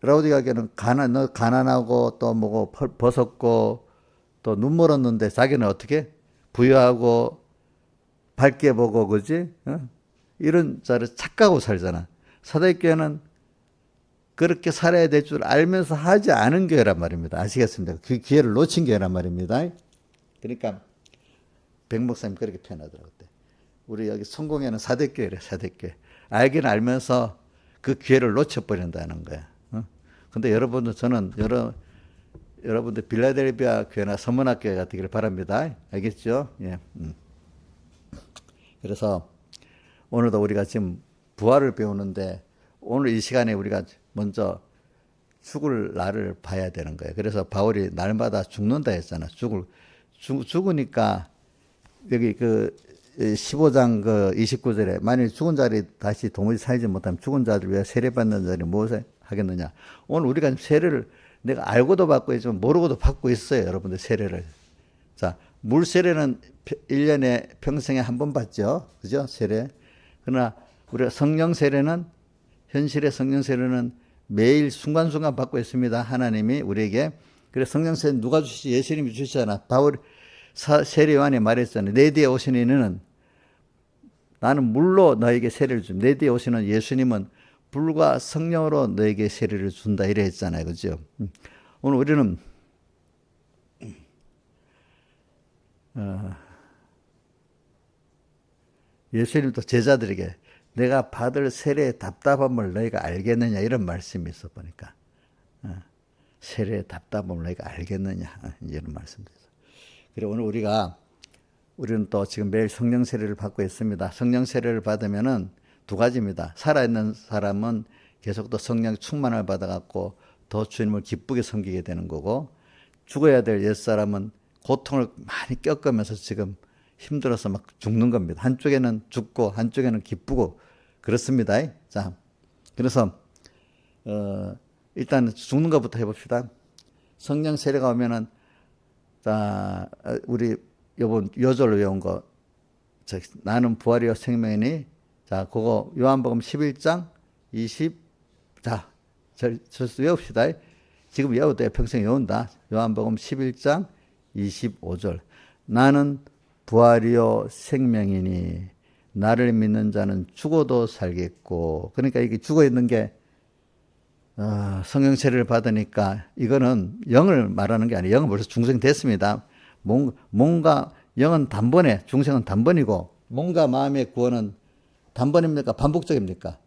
A: 라우디가 교회는 가난하고 또 뭐고 벗었고 또 눈 멀었는데 자기는 어떻게 부유하고 밝게 보고, 그지? 이런 자를 착각하고 살잖아. 사대교회는 그렇게 살아야 될 줄 알면서 하지 않은 교회란 말입니다. 아시겠습니까? 그 기회를 놓친 교회란 말입니다. 그러니까 백 목사님 그렇게 표현하더라고요. 우리 여기 성공회는 사대교회래, 사대교회. 알긴 알면서 그 기회를 놓쳐버린다는 거야. 근데 여러분들, 저는 여러분들 빌라델비아 교회나 서문학교회가 되기를 바랍니다. 알겠죠? 예. 그래서 오늘도 우리가 지금 부활을 배우는데, 오늘 이 시간에 우리가 먼저 죽을 날을 봐야 되는 거예요. 그래서 바울이 날마다 죽는다 했잖아. 죽으니까 여기 15장 29절에 만일 죽은 자리 다시 도무지 살지 못하면 죽은 자들 위해 세례받는 자들이 무엇을 하겠느냐. 오늘 우리가 세례를 내가 알고도 받고 있지만 모르고도 받고 있어요. 여러분들 세례를. 자, 물 세례는 1년에 평생에 한 번 받죠. 그죠? 세례. 그러나 우리가 성령 세례는, 현실의 성령 세례는 매일 순간순간 받고 있습니다. 하나님이 우리에게. 그래서 성령 세례는 누가 주시지? 예수님이 주시잖아. 바울 세례요한이 말했잖아요. 내 뒤에 오시는 이는 나는 물로 너에게 세례를 줍니다. 내 뒤에 오시는 예수님은 불과 성령으로 너에게 세례를 준다 이래 했잖아요. 그죠? 오늘 우리는 예수님도 제자들에게 내가 받을 세례의 답답함을 너희가 알겠느냐 이런 말씀이 있어 보니까, 세례의 답답함을 너희가 알겠느냐 이런 말씀드려서. 그리고 오늘 우리는 또 지금 매일 성령 세례를 받고 있습니다. 성령 세례를 받으면은 두 가지입니다. 살아있는 사람은 계속 또 성령 충만을 받아갖고 더 주님을 기쁘게 섬기게 되는 거고, 죽어야 될 옛사람은 고통을 많이 겪으면서 지금 힘들어서 막 죽는 겁니다. 한쪽에는 죽고 한쪽에는 기쁘고 그렇습니다. 자, 그래서 일단 죽는 것부터 해봅시다. 성령 세례가 오면은, 자, 우리 요번 요절로 외운 거, 나는 부활이요 생명이니, 자, 그거 요한복음 11장 20, 자, 절수 외웁시다. 지금 외워도 돼. 평생 외운다. 요한복음 11장 25절. 나는 부활이요 생명이니 나를 믿는 자는 죽어도 살겠고. 그러니까 이게 죽어 있는 게 성령 세례를 받으니까 이거는 영을 말하는 게 아니에요. 영은 벌써 중생됐습니다. 뭔가 영은 단번에, 중생은 단번이고 몸과 마음의 구원은 단번입니까? 반복적입니까?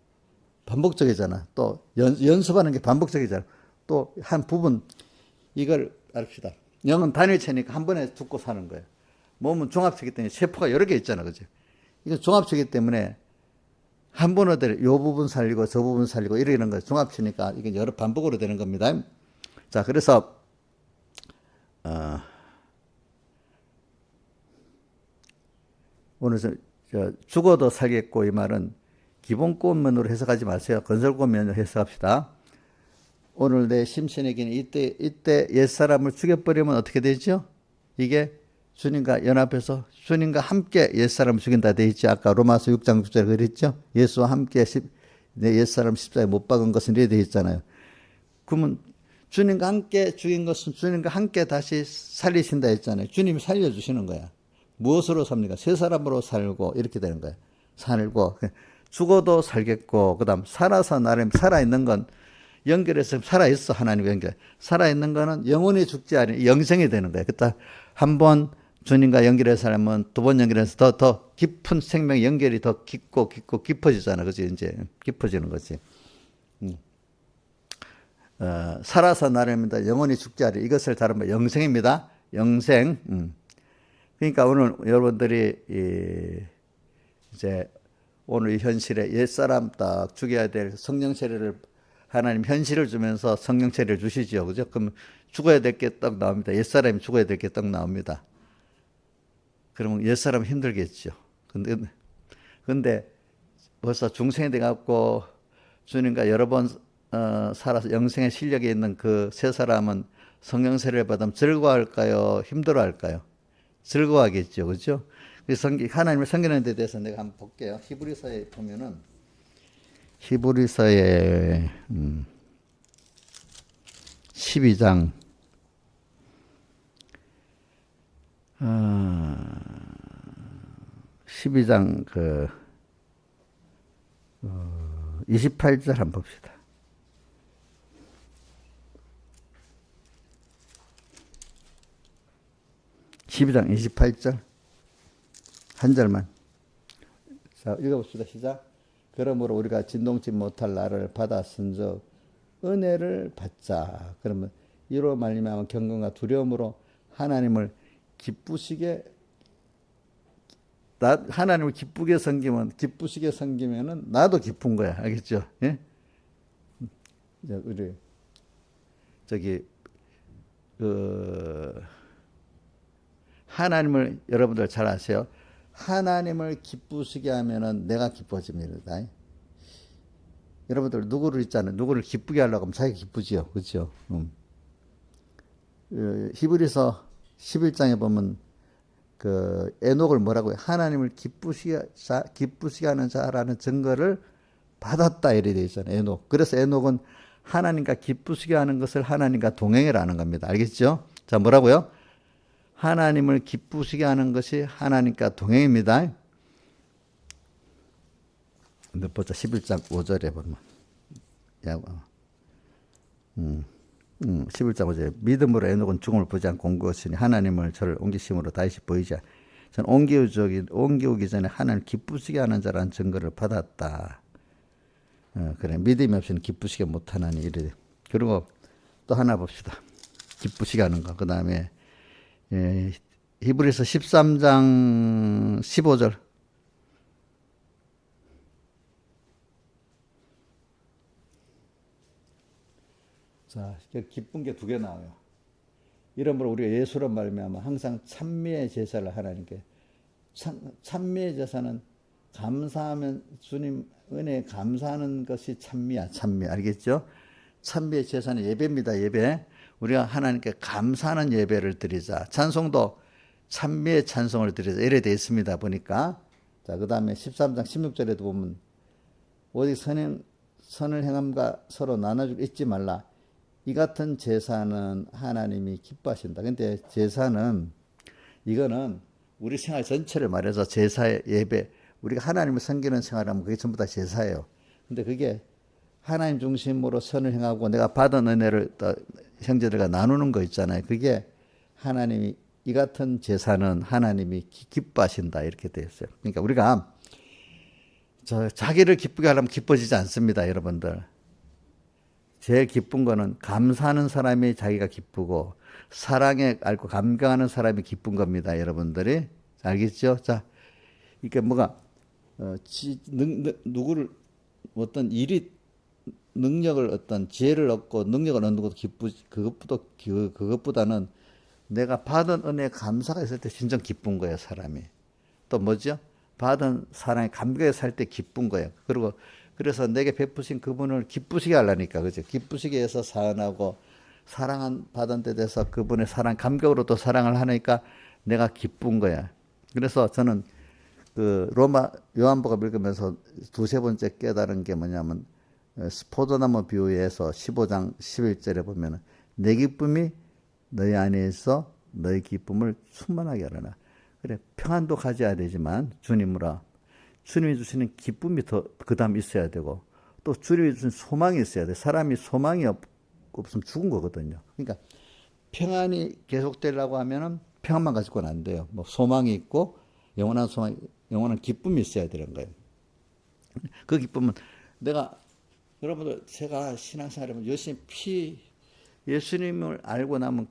A: 반복적이잖아. 또 연습하는 게 반복적이잖아. 또 한 부분 이걸 알읍시다. 영은 단일체니까 한 번에 죽고 사는 거예요. 몸은 종합체이기 때문에 세포가 여러 개 있잖아, 그죠? 이건 종합체이기 때문에 한 번 얻을 요 부분 살리고 저 부분 살리고 이러는 거예요. 종합체니까 이게 여러 반복으로 되는 겁니다. 자, 그래서 오늘 죽어도 살겠고 이 말은 기본권면으로 해석하지 마세요. 건설권면으로 해석합시다. 오늘 내 심신에게는 이때 옛사람을 죽여버리면 어떻게 되죠? 이게 주님과 연합해서 주님과 함께 옛사람을 죽인다 돼 있지. 아까 로마서 6장 6절에 그랬죠? 예수와 함께 내 옛사람 십자가에 못 박은 것은 이래 돼 있잖아요. 그러면 주님과 함께 죽인 것은 주님과 함께 다시 살리신다 했잖아요. 주님이 살려주시는 거야. 무엇으로 삽니까? 새 사람으로 살고 이렇게 되는 거야. 살고 죽어도 살겠고 그다음 살아서 나름 살아있는 건 연결해서 살아있어. 하나님과 연결. 살아있는 거는 영원히 죽지 않은 영생이 되는 거야. 그러니까 한번 주님과 연결해서 살면 두 번 연결해서 더 깊은 생명 연결이 더 깊고 깊어지잖아. 그지? 이제 깊어지는 거지. 살아서 나름입니다. 영원히 죽지 않은 이것을 다루면 영생입니다. 영생. 그러니까 오늘 여러분들이 이제 오늘 이 현실에 옛사람 딱 죽여야 될 성령 세례를 하나님 현실을 주면서 성령 세례를 주시죠. 그죠? 그럼 죽어야 될 게 딱 나옵니다. 옛사람이 죽어야 될 게 딱 나옵니다. 그러면 옛사람 힘들겠죠. 근데 벌써 중생이 돼갖고 주님과 여러 번 살아서 영생의 실력이 있는 그 세 사람은 성령 세례를 받으면 즐거워할까요? 힘들어할까요? 즐거워하겠죠. 그죠? 하나님을 섬기는 데 대해서 내가 한번 볼게요. 히브리서에 보면은 히브리서의 12장 12장 28절 한번 봅시다. (12장) 28절 한 절만 자 읽어봅시다. 시작. 그러므로 우리가 진동치 못할 나를 받았은즉 은혜를 받자. 그러면 이로 말미암아 경건과 두려움으로 하나님을 기쁘시게 하나님을 기쁘시게 섬기면은 나도 기쁜 거야. 알겠죠? 예? 우리 하나님을 여러분들 잘 아세요. 하나님을 기쁘시게 하면은 내가 기뻐집니다. 여러분들 누구를 있잖아요. 누구를 기쁘게 하려고 하면 자기가 기쁘지요. 그렇죠? 히브리서 11장에 보면 그 에녹을 뭐라고 해요? 하나님을 기쁘시게 하는 자라는 증거를 받았다 이래 돼 있잖아요. 에녹. 그래서 에녹은 하나님과 기쁘시게 하는 것을 하나님과 동행이라는 겁니다. 알겠죠? 자, 뭐라고요? 하나님을 기쁘시게 하는 것이 하나님과 동행입니다. 근데 보자. 11장 5절에 보면 11장 5절에 믿음으로 에녹은 죽음을 보지 않고 온 것이니 하나님을 저를 옮기심으로 다시 보이지 전 옮기오기 전에 하나님을 기쁘시게 하는 자라는 증거를 받았다. 그래 믿음이 없이는 기쁘시게 못하나니 이래. 그리고 또 하나 봅시다. 기쁘시게 하는 거. 그 다음에 히브리서 13장 15절. 자, 기쁜 게 두 개 나와요. 이러므로 우리가 예수로 말미암아 항상 찬미의 제사를 하나님께 찬미의 제사는 감사하면 주님 은혜에 감사하는 것이 찬미야. 찬미 알겠죠? 찬미의 제사는 예배입니다. 예배. 우리가 하나님께 감사하는 예배를 드리자. 찬송도 찬미의 찬송을 드리자. 이래 되어 있습니다. 보니까. 자, 그 다음에 13장 16절에도 보면 오직 선을 행함과 서로 나눠주고 잊지 말라. 이 같은 제사는 하나님이 기뻐하신다. 근데 제사는 이거는 우리 생활 전체를 말해서 제사의 예배, 우리가 하나님을 섬기는 생활하면 그게 전부 다 제사예요. 근데 그게 하나님 중심으로 선을 행하고 내가 받은 은혜를 또 형제들과 나누는 거 있잖아요. 그게 하나님이 이 같은 제사는 하나님이 기뻐하신다 이렇게 되어 있어요. 그러니까 우리가 자기를 기쁘게 하려면 기뻐지지 않습니다, 여러분들. 제일 기쁜 거는 감사하는 사람이 자기가 기쁘고 사랑에 알고 감격하는 사람이 기쁜 겁니다, 여러분들이. 알겠죠? 자, 이게 뭐가 누구를 어떤 일이 능력을 어떤 지혜를 얻고 능력을 얻는 것도 그것보다는 내가 받은 은혜에 감사가 있을 때 진정 기쁜 거예요, 사람이. 또 뭐죠? 받은 사랑에 감격에 살 때 기쁜 거예요. 그리고 그래서 내게 베푸신 그분을 기쁘시게 하려니까, 그죠? 기쁘시게 해서 사랑하고 사랑한 받은 데 대해서 그분의 사랑 감격으로 또 사랑을 하니까 내가 기쁜 거야. 그래서 저는 그 로마 요한복음 읽으면서 두세 번째 깨달은 게 뭐냐면 포도나무 비유에서 15장 11절에 보면 내 기쁨이 너희 안에 있어 너희 기쁨을 충만하게 하려나. 그래, 평안도 가져야 되지만 주님으로 주님이 주시는 기쁨이 더 그다음 있어야 되고 또 주님이 주신 소망이 있어야 돼. 사람이 소망이 없으면 죽은 거거든요. 그러니까 평안이 계속되려고 하면은 평안만 가지고는 안 돼요. 뭐 소망이 있고 영원한 소망, 영원한 기쁨이 있어야 되는 거예요. 그 기쁨은 내가 여러분들 제가 신앙생활하면 열심히 예수님을 알고 나면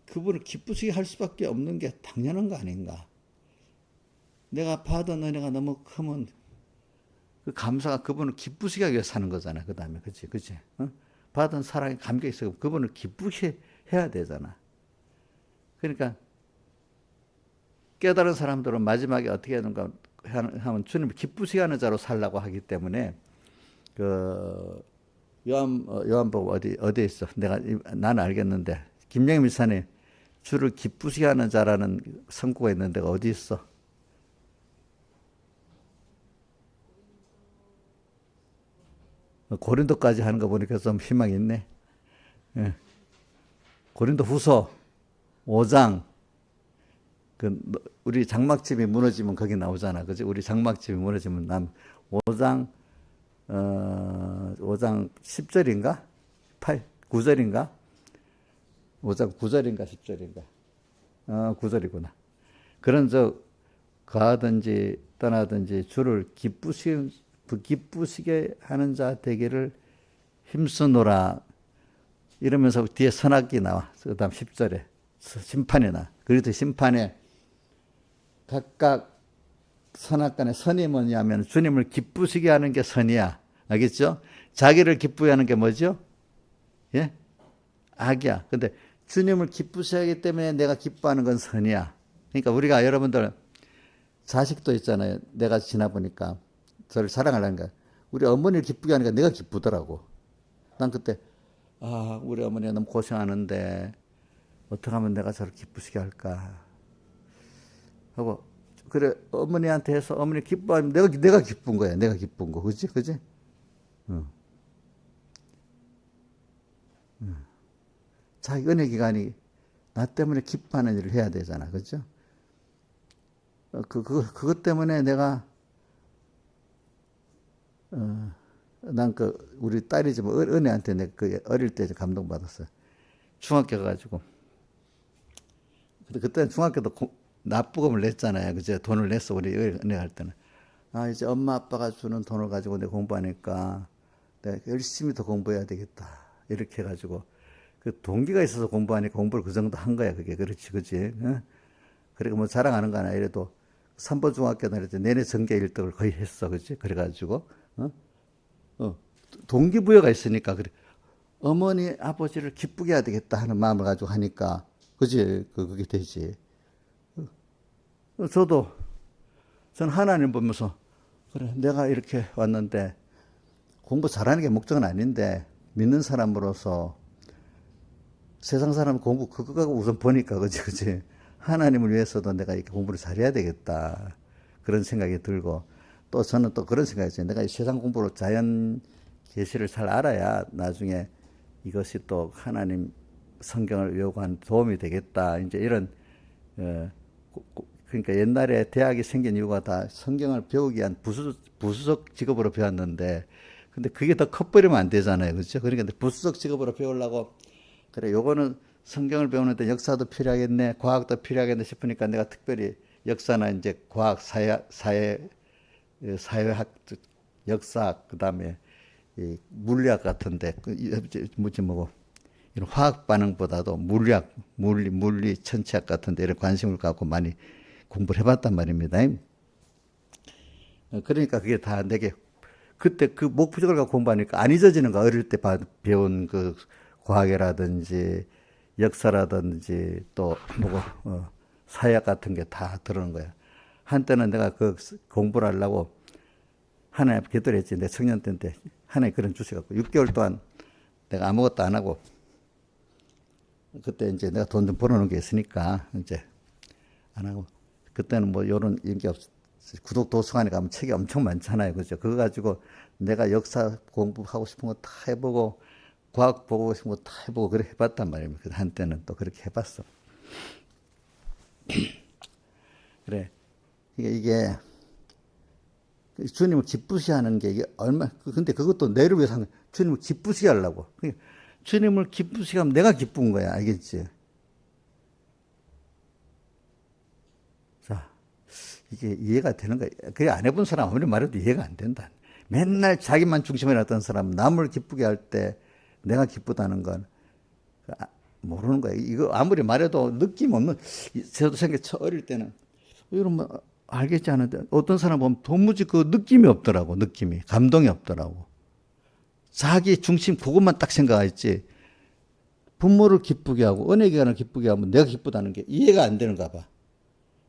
A: 그분을 기쁘시게 할 수밖에 없는 게 당연한 거 아닌가. 내가 받은 은혜가 너무 크면 그 감사가 그분을 기쁘시게 하기 위해 사는 거잖아. 그 다음에 그치 어? 받은 사랑에 감격이 있어 그분을 기쁘게 해야 되잖아. 그러니까 깨달은 사람들은 마지막에 어떻게 하는가 하면 주님을 기쁘시게 하는 자로 살라고 하기 때문에 그 요한복음 어디에 있어? 나는 알겠는데 김영희 미사님 주를 기쁘시게 하는 자라는 성구가 있는 데가 어디 있어? 고린도까지 하는 거 보니까 좀 희망이 있네. 예. 고린도 후서 5장 우리 장막집이 무너지면 거기 나오잖아. 그지? 우리 장막집이 무너지면 5장 10절인가? 9절인가? 5장 9절인가 10절인가? 9절이구나. 그런 가든지 떠나든지 주를 기쁘시게 하는 자 되기를 힘쓰노라. 이러면서 뒤에 선악기 나와. 그 다음 10절에 심판이 나. 그리고 심판에 각각 선악간의 선이 뭐냐면 주님을 기쁘시게 하는 게 선이야. 알겠죠? 자기를 기쁘게 하는 게 뭐죠? 예? 악이야. 근데 주님을 기쁘시게 하기 때문에 내가 기뻐하는 건 선이야. 그러니까 우리가 여러분들 자식도 있잖아요. 내가 지나보니까 저를 사랑하려는 거야. 우리 어머니를 기쁘게 하니까 내가 기쁘더라고. 난 그때 우리 어머니가 너무 고생하는데 어떻게 하면 내가 저를 기쁘시게 할까 하고 그래 어머니한테 해서 어머니 기뻐하면 내가 기쁜 거야. 내가 기쁜 거. 그지? 자기 은혜 기간이 나 때문에 기뻐하는 일을 해야 되잖아. 그죠? 그것 때문에 내가 난 우리 딸이지만 은혜한테 내가 어릴 때 감동받았어요. 중학교 가가지고. 근데 그때는 중학교도 납부금을 냈잖아요. 그죠? 돈을 냈어. 우리 은혜 할 때는. 이제 엄마 아빠가 주는 돈을 가지고 내가 공부하니까 내가 열심히 더 공부해야 되겠다. 이렇게 해가지고. 그 동기가 있어서 공부하니까 공부를 그 정도 한 거야. 그게. 그렇지. 그지? 그리고 뭐 자랑하는 거 아니야. 이래도 3번 중학교 다닐 때 내내 전교 1등을 거의 했어. 그지? 그래가지고. 동기부여가 있으니까 그래. 어머니 아버지를 기쁘게 해야 되겠다 하는 마음을 가지고 하니까 그지? 그게 되지. 저는 하나님 보면서 그래 내가 이렇게 왔는데 공부 잘하는 게 목적은 아닌데 믿는 사람으로서 세상 사람 공부 그거가 우선 보니까 그지? 하나님을 위해서도 내가 이렇게 공부를 잘해야 되겠다. 그런 생각이 들고 또 저는 또 그런 생각이 있어요. 내가 이 세상 공부로 자연 계시를 잘 알아야 나중에 이것이 또 하나님 성경을 외우고한 도움이 되겠다. 이제 이런 그러니까 옛날에 대학이 생긴 이유가 다 성경을 배우기 위한 부수적 직업으로 배웠는데 근데 그게 더 커버리면 안 되잖아요. 그렇죠? 그러니까 부수적 직업으로 배우려고 그래 요거는 성경을 배우는데 역사도 필요하겠네, 과학도 필요하겠네 싶으니까 내가 특별히 역사나 이제 과학, 사회학, 역사, 그다음에 이 물리학 같은데 뭐지 뭐고 이런 화학 반응보다도 물리학, 물리, 천체학 같은데 이런 관심을 갖고 많이 공부를 해봤단 말입니다. 그러니까 그게 다 내게 그때 그 목표적을 갖고 공부하니까 안 잊어지는 거 어릴 때 배운 그 과학이라든지 역사라든지 또 뭐고 사회학 같은 게 다 들어오는 거야. 한때는 내가 그 공부를 하려고 하나님 앞에 기도를 했지. 내 청년 때 하나님 그런 주셔갖고 6개월 동안 내가 아무것도 안 하고 그때 이제 내가 돈 좀 벌어놓은 게 있으니까 이제 안 하고 그때는 뭐 요런 인기 없 구독 도서관에 가면 책이 엄청 많잖아요. 그죠? 그거 가지고 내가 역사 공부하고 싶은 거 다 해보고 과학 보고 싶은 거 다 해보고 그렇게 해봤단 말입니다. 한때는 또 그렇게 해봤어. 그래. 이게 주님을 기쁘시게 하는 게 이게 근데 그것도 내를 위해서 하는 거야. 주님을 기쁘시게 하려고. 주님을 기쁘시게 하면 내가 기쁜 거야. 알겠지? 자, 이게 이해가 되는 거야. 그게 안 해본 사람 아무리 말해도 이해가 안 된다. 맨날 자기만 중심에 놨던 사람, 남을 기쁘게 할 때 내가 기쁘다는 건 모르는 거야. 이거 아무리 말해도 느낌 없는, 저도 생각해, 어릴 때는, 이런 뭐, 알겠지 않은데, 어떤 사람 보면 도무지 그 느낌이 없더라고, 느낌이. 감동이 없더라고. 자기 중심, 그것만 딱 생각했지. 부모를 기쁘게 하고, 은혜 기간을 기쁘게 하면 내가 기쁘다는 게 이해가 안 되는가 봐.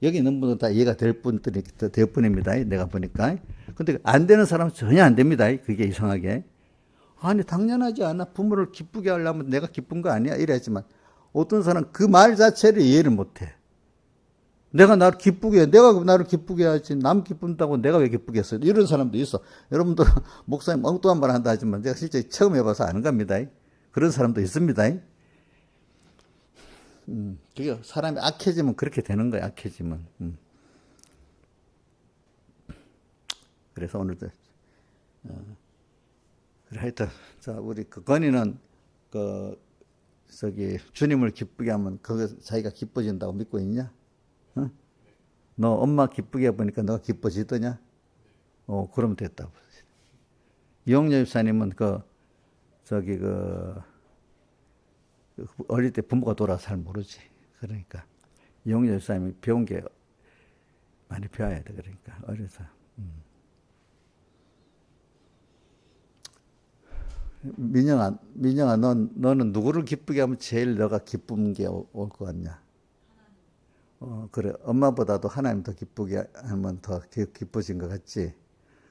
A: 여기 있는 분은 다 이해가 될 뿐입니다. 내가 보니까. 근데 안 되는 사람은 전혀 안 됩니다. 그게 이상하게. 아니, 당연하지 않아. 부모를 기쁘게 하려면 내가 기쁜 거 아니야? 이래야지만. 어떤 사람은 그 말 자체를 이해를 못 해. 내가 나를 기쁘게 해. 내가 나를 기쁘게 해야지. 남 기쁜다고 내가 왜 기쁘게 했어? 이런 사람도 있어. 여러분들, 목사님 엉뚱한 말 한다 하지만 제가 실제 처음 해봐서 아는 겁니다. 그런 사람도 있습니다. 그게 사람이 악해지면 그렇게 되는 거야, 악해지면. 그래서 오늘도, 그래, 하여튼, 자, 우리 건이는, 주님을 기쁘게 하면 그거 자기가 기뻐진다고 믿고 있냐? 어? 너 엄마 기쁘게 해보니까 너가 기뻐지더냐? 그러면 됐다고. 이용렬 집사님은 어릴 때 부모가 돌아서 잘 모르지. 그러니까 이용렬 집사님이 배운 게 많이 배워야 돼. 그러니까 어려서. 민영아, 너는 누구를 기쁘게 하면 제일 너가 기쁜 게 올 것 같냐? 그래. 엄마보다도 하나님 더 기쁘게 하면 더 기뻐진 것 같지?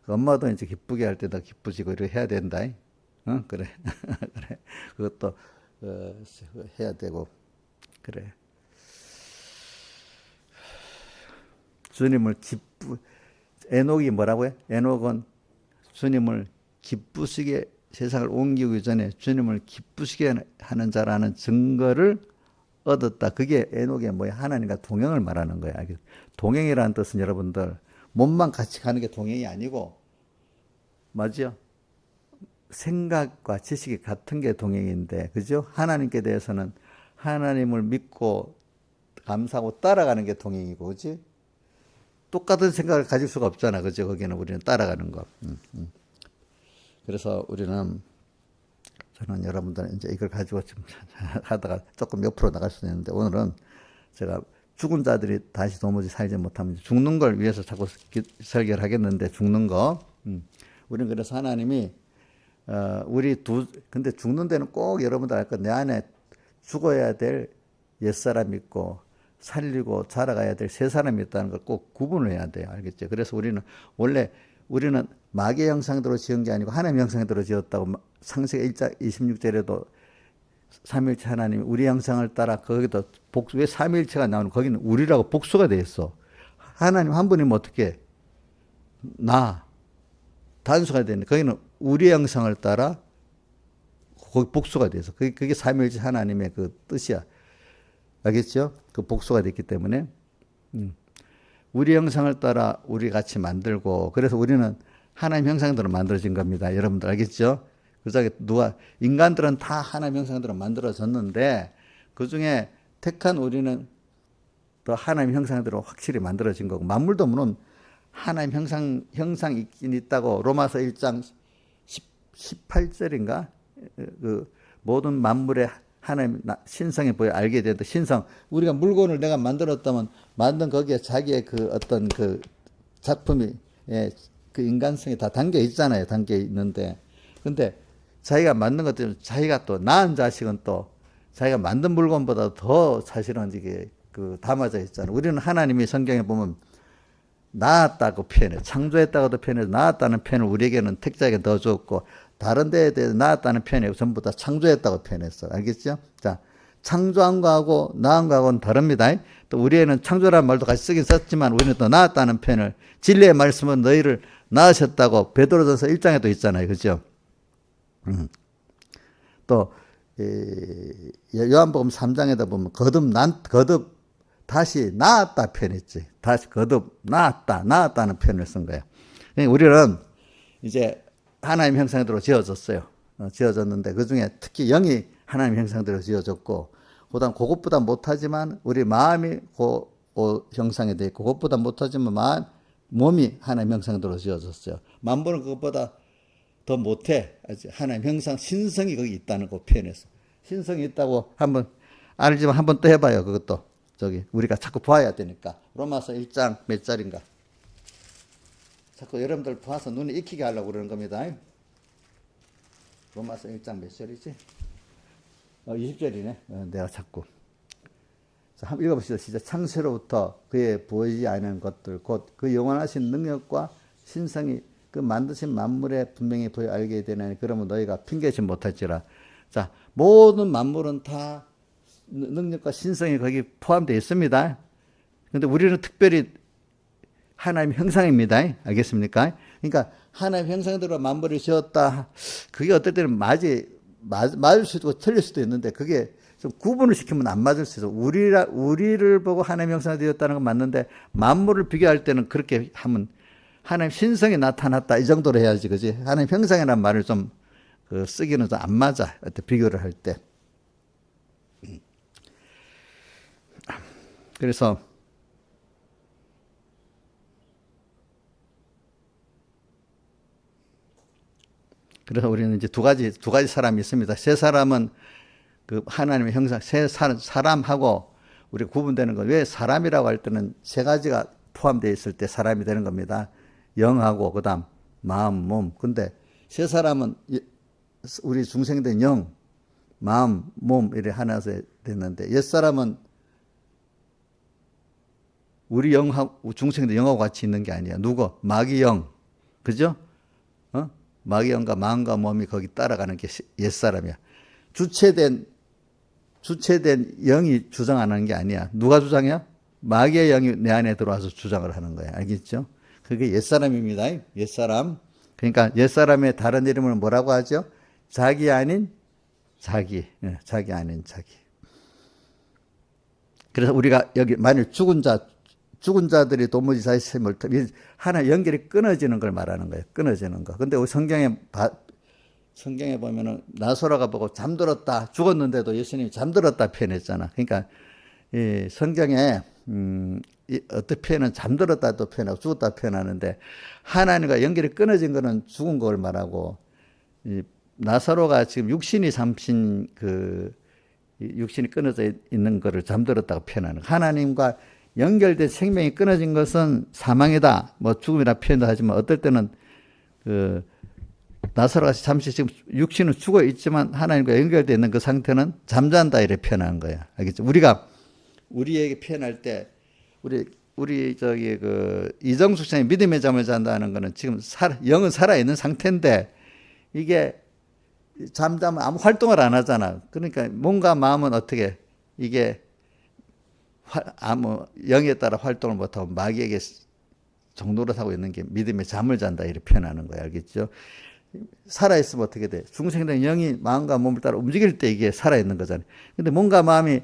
A: 엄마도 이제 기쁘게 할 때 더 기쁘지고 이렇게 해야 된다. 그래. 그래. 그것도, 해야 되고. 그래. 주님을 에녹이 뭐라고 해? 에녹은 주님을 기쁘시게 세상을 옮기기 전에 주님을 기쁘시게 하는 자라는 증거를 얻었다. 그게 에녹의 뭐야? 하나님과 동행을 말하는 거야. 동행이라는 뜻은 여러분들 몸만 같이 가는 게 동행이 아니고 맞죠? 생각과 지식이 같은 게 동행인데 그죠? 하나님께 대해서는 하나님을 믿고 감사하고 따라가는 게 동행이고 그지? 똑같은 생각을 가질 수가 없잖아. 그죠? 거기는 우리는 따라가는 거. 그래서 저는 여러분들 이제 이걸 가지고 좀 하다가 조금 옆으로 나갈 수도 있는데 오늘은 제가 죽은 자들이 다시 도무지 살지 못하면 죽는 걸 위해서 자꾸 설계를 하겠는데 죽는 거. 우리는 그래서 하나님이 근데 죽는 데는 꼭 여러분들 알 거 내 안에 죽어야 될 옛사람이 있고 살리고 자라가야 될 새 사람이 있다는 걸 꼭 구분을 해야 돼요. 알겠죠? 그래서 우리는 마귀의 형상대로 지은 게 아니고 하나님의 형상대로 지었다고 창세기 1장 26절에도 삼위일체 하나님이 우리 형상을 따라 거기도 왜 삼위일체가 나오는 거기는 우리라고 복수가 돼 있어. 하나님 한 분이면 어떻게 나 단수가 되는 거기는 우리의 형상을 따라 거기 복수가 돼서 그게 삼위일체 하나님의 그 뜻이야. 알겠죠? 그 복수가 됐기 때문에 우리 형상을 따라 우리 같이 만들고 그래서 우리는 하나님 형상대로 만들어진 겁니다. 여러분들 알겠죠? 그래서 인간들은 다 하나님 형상대로 만들어졌는데 그 중에 택한 우리는 또 하나님 형상대로 확실히 만들어진 거고 만물도 물론 하나님 형상 있긴 있다고 로마서 1장 18절인가 그 모든 만물의 하나님 신성에 보여 알게 된다. 신성 우리가 물건을 내가 만들었다면 만든 거기에 자기의 그 어떤 그 작품이 그 인간성이 다 담겨 있잖아요. 담겨 있는데 근데 자기가 만든 것 때문에 자기가 또 낳은 자식은 또 자기가 만든 물건보다 더 사실은 이게 그 담아져 있잖아요. 우리는 하나님이 성경에 보면 낳았다고 표현해. 창조했다고도 표현해서 낳았다는 표현을 우리에게는 택자에게 넣어줬고 다른 데에 대해서 낳았다는 표현이 전부 다 창조했다고 표현했어. 알겠죠? 자, 창조한 거하고 낳은 거하고는 다릅니다. 또 우리에는 창조라는 말도 같이 쓰긴 썼지만 우리는 또 낳았다는 표현을 진리의 말씀은 너희를 낳으셨다고 베드로전서 1장에도 있잖아요. 그죠? 또 요한복음 3장에다 보면 거듭 다시 낳았다 표현했지. 다시 거듭 낳았다는 표현을 쓴 거예요. 우리는 이제 하나님 형상대로 지어졌어요. 지어졌는데 그 중에 특히 영이 하나님 형상대로 지어졌고 그다음 그것보다 못하지만 우리 마음이 그 형상이 돼 있고 그것보다 못하지만 몸이 하나님 형상대로 지어졌어요. 만물은 그것보다 더 못해. 하나님 형상 신성이 거기 있다는 거 표현했어. 신성이 있다고 한번 알지만 한번 또 해봐요. 그것도 우리가 자꾸 봐야 되니까 로마서 1장 몇 절인가 자꾸 여러분들 봐서 눈에 익히게 하려고 그러는 겁니다. 로마서 1장 몇 절이지? 20절이네. 내가 자꾸 자, 한번 읽어보시죠. 시작. 창세로부터 그의 보이지 않는 것들 곧 그 영원하신 능력과 신성이 그 만드신 만물에 분명히 보여 알게 되나니 그러면 너희가 핑계지 못할지라. 자, 모든 만물은 다 능력과 신성이 거기 포함되어 있습니다. 그런데 우리는 특별히 하나님 형상입니다. 알겠습니까? 그러니까 하나님 형상대로 만물을 지었다. 그게 어떨 때는 맞을 수도 있고 틀릴 수도 있는데 그게 좀 구분을 시키면 안 맞을 수 있어. 우리를 보고 하나님 형상이 되었다는 건 맞는데 만물을 비교할 때는 그렇게 하면 하나님 신성이 나타났다 이 정도로 해야지, 그지? 하나님 형상이라는 말을 좀 쓰기는 좀 안 맞아. 비교를 할 때. 그래서 우리는 이제 두 가지 사람이 있습니다. 세 사람은 그 하나님의 형상, 세 사람하고 우리 구분되는 건 왜 사람이라고 할 때는 세 가지가 포함되어 있을 때 사람이 되는 겁니다. 영하고 그다음 마음, 몸. 근데 세 사람은 우리 중생된 영, 마음, 몸 이래 하나서 됐는데 옛 사람은 우리 영하고 중생된 영하고 같이 있는 게 아니야. 누구? 마귀 영, 그죠? 마귀 영과 마음과 몸이 거기 따라가는 게 옛 사람이야. 주체된 영이 주장하는 게 아니야. 누가 주장해요? 마귀의 영이 내 안에 들어와서 주장을 하는 거야. 알겠죠? 그게 옛 사람입니다. 옛 사람. 그러니까 옛 사람의 다른 이름을 뭐라고 하죠? 자기 아닌 자기. 자기 아닌 자기. 그래서 우리가 여기 만일 죽은 자들이 도무지 자신을 못하면 하나 연결이 끊어지는 걸 말하는 거예요. 끊어지는 거. 근데 성경에 보면은 나소라가 보고 잠들었다. 죽었는데도 예수님이 잠들었다 표현했잖아. 그러니까 이 성경에 어떤 표현은 잠들었다도 표현하고 죽었다 표현하는데 하나님과 연결이 끊어진 거는 죽은 걸 말하고 이 나사로가 지금 육신이 잠신 육신이 끊어져 있는 거를 잠들었다고 표현하는 거예요. 하나님과 연결된 생명이 끊어진 것은 사망이다, 뭐 죽음이라 표현도 하지만 어떨 때는 나사로가 잠시 지금 육신은 죽어 있지만 하나님과 연결되어 있는 그 상태는 잠잔다 이렇게 표현하는 거야. 알겠죠? 우리에게 표현할 때 우리 이정숙 씨의 믿음의 잠을 잔다는 거는 지금 영은 살아 있는 상태인데 이게 잠자면 아무 활동을 안 하잖아. 그러니까 몸과 마음은 어떻게 이게 아무 영에 따라 활동을 못하고 마귀에게 종노릇하고 있는 게 믿음의 잠을 잔다 이렇게 표현하는 거예요. 알겠죠? 살아있으면 어떻게 돼? 중생된 영이 마음과 몸을 따라 움직일 때 이게 살아있는 거잖아요. 근데 몸과 마음이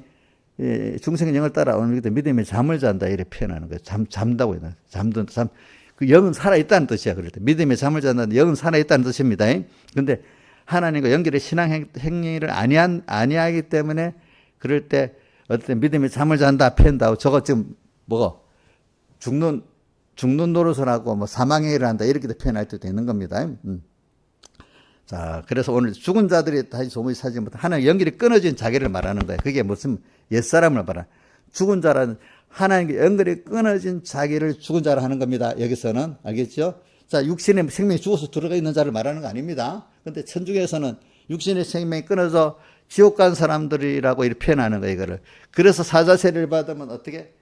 A: 중생의 영을 따라 움직일 때 믿음의 잠을 잔다 이렇게 표현하는 거예요. 잠다고 해요. 그 영은 살아있다는 뜻이야. 그럴 때 믿음의 잠을 잔다는 영은 살아있다는 뜻입니다. 근데 하나님과 연결의 신앙 행위를 아니하기 때문에 그럴 때 어떨 때 믿음의 잠을 잔다 표현다고 저거 지금 뭐고 죽는 노릇을 하고 뭐 사망의 일을 한다 이렇게 표현할 때도 있는 겁니다. 자, 그래서 오늘 죽은 자들이 다시 소문이 사지부터 하나님 연결이 끊어진 자기를 말하는 거예요. 그게 무슨 옛사람을 말하는 죽은 자라는 하나님과 연결이 끊어진 자기를 죽은 자라 하는 겁니다. 여기서는 알겠죠? 자, 육신의 생명이 죽어서 들어가 있는 자를 말하는 거 아닙니다. 근데 천주교에서는 육신의 생명이 끊어져 지옥 간 사람들이라고 이렇게 표현하는 거예요, 이거를. 그래서 사자세를 받으면 어떻게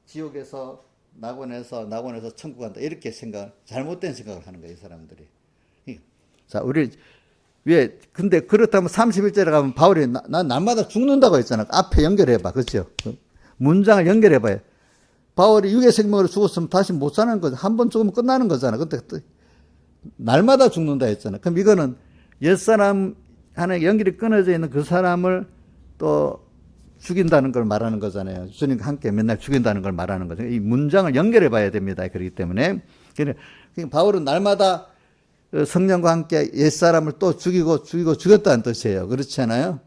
A: 지옥에서 낙원에서 천국 간다 이렇게 잘못된 생각을 하는 거예요, 이 사람들이. 자, 우리 근데 그렇다면 31절에 가면 바울이 난 날마다 죽는다고 했잖아. 앞에 연결해봐, 그렇죠? 문장을 연결해봐요. 바울이 육의 생명으로 죽었으면 다시 못 사는 거죠. 한 번 죽으면 끝나는 거잖아. 근데 날마다 죽는다 했잖아. 그럼 이거는 옛사람 하나의 연결이 끊어져 있는 그 사람을 또 죽인다는 걸 말하는 거잖아요. 주님과 함께 맨날 죽인다는 걸 말하는 거죠. 이 문장을 연결해 봐야 됩니다. 그렇기 때문에. 바울은 날마다 성령과 함께 옛사람을 또 죽였다는 뜻이에요. 그렇지 않아요?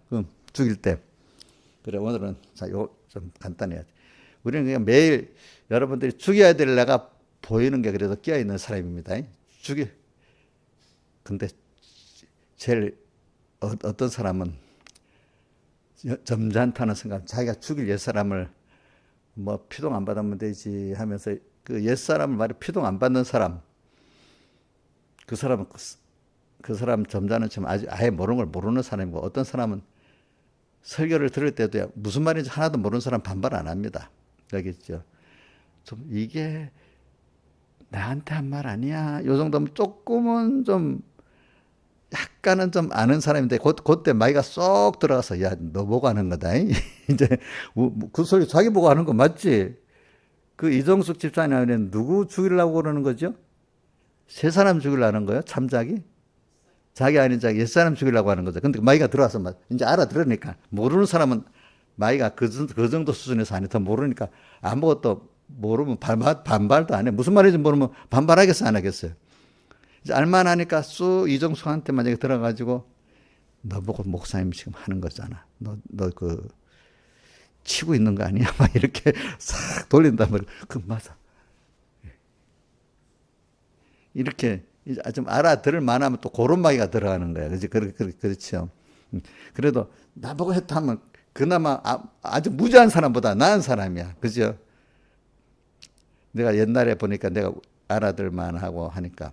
A: 죽일 때. 그래, 오늘은, 좀 간단해야지. 우리는 그냥 매일 여러분들이 죽여야 될 내가 보이는 게 그래도 끼어있는 사람입니다. 근데 제일 어떤 사람은 점잖다는 생각, 자기가 죽일 옛사람을 뭐 피동 안 받으면 되지 하면서 그 옛사람을 말해 피동 안 받는 사람, 그 사람 점잖은 척 아예 모르는 걸 모르는 사람이고, 어떤 사람은 설교를 들을 때도 무슨 말인지 하나도 모르는 사람 반발 안 합니다. 알겠죠? 좀 이게 나한테 한 말 아니야. 요 정도면 조금은 좀 약간은 좀 아는 사람인데 그때 마이가 쏙 들어가서 야, 너 보고 하는 거다. 이제 그 소리 자기 보고 하는 거 맞지? 그 이정숙 집사님은 누구 죽이려고 그러는 거죠? 세 사람 죽이려는 거예요? 참자기? 자기 아닌 자기 옛사람 죽이려고 하는 거죠. 근데 마이가 들어와서 이제 알아들으니까 모르는 사람은 마이가 그 정도 수준에서 아니 더 모르니까 아무것도 모르면 반발도 안 해. 무슨 말인지 모르면 반발하겠어 안 하겠어요? 이제 알만하니까 이정수한테 만약에 들어가지고 너 보고 목사님 지금 하는 거잖아. 너 치고 있는 거 아니야? 막 이렇게 싹 돌린단 말이야. 맞아. 이렇게 좀 알아들을 만하면 또 그런 마이가 들어가는 거야. 그렇죠. 그래도 나보고 했다 하면 그나마 아주 무지한 사람보다 나은 사람이야. 그죠? 내가 옛날에 보니까 내가 알아들 만하고 하니까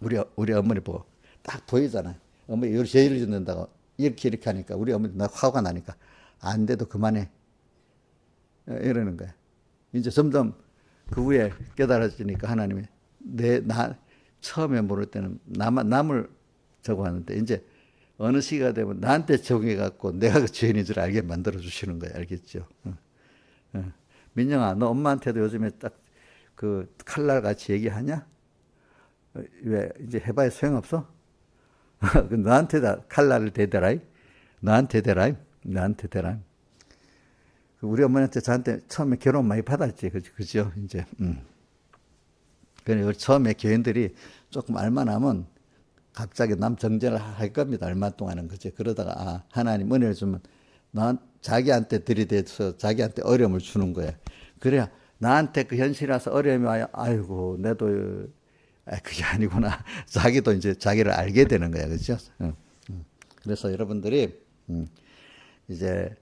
A: 우리 어머니 보고 딱 보이잖아. 어머니 이렇게 죄를 짓는다고 이렇게 하니까 우리 어머니 나 화가 나니까 안 돼도 그만해. 이러는 거야. 이제 점점 그 후에 깨달아지니까 하나님이 처음에 모를 때는 남을 저거 하는데 이제 어느 시기가 되면 나한테 적용해갖고 내가 그 죄인인 줄 알게 만들어 주시는 거야. 알겠죠? 민영아, 너 엄마한테도 요즘에 딱 그 칼날 같이 얘기하냐? 왜 이제 해봐야 소용없어? 너한테다 칼날을 대대라. 너한테 대라. 우리 어머니한테 저한테 처음에 결혼 많이 받았지, 그죠? 이제 그래 처음에 교인들이 조금 알만하면 갑자기 남 정죄를 할 겁니다. 얼마 동안은 그죠? 그러다가 하나님 은혜를 주면 자기한테 들이대서 자기한테 어려움을 주는 거예요. 그래야 나한테 그 현실이 와서 어려움이 와요. 아이고, 내도 그게 아니구나. 자기도 이제 자기를 알게 되는 거야. 그죠? 그래서 여러분들이, 이제,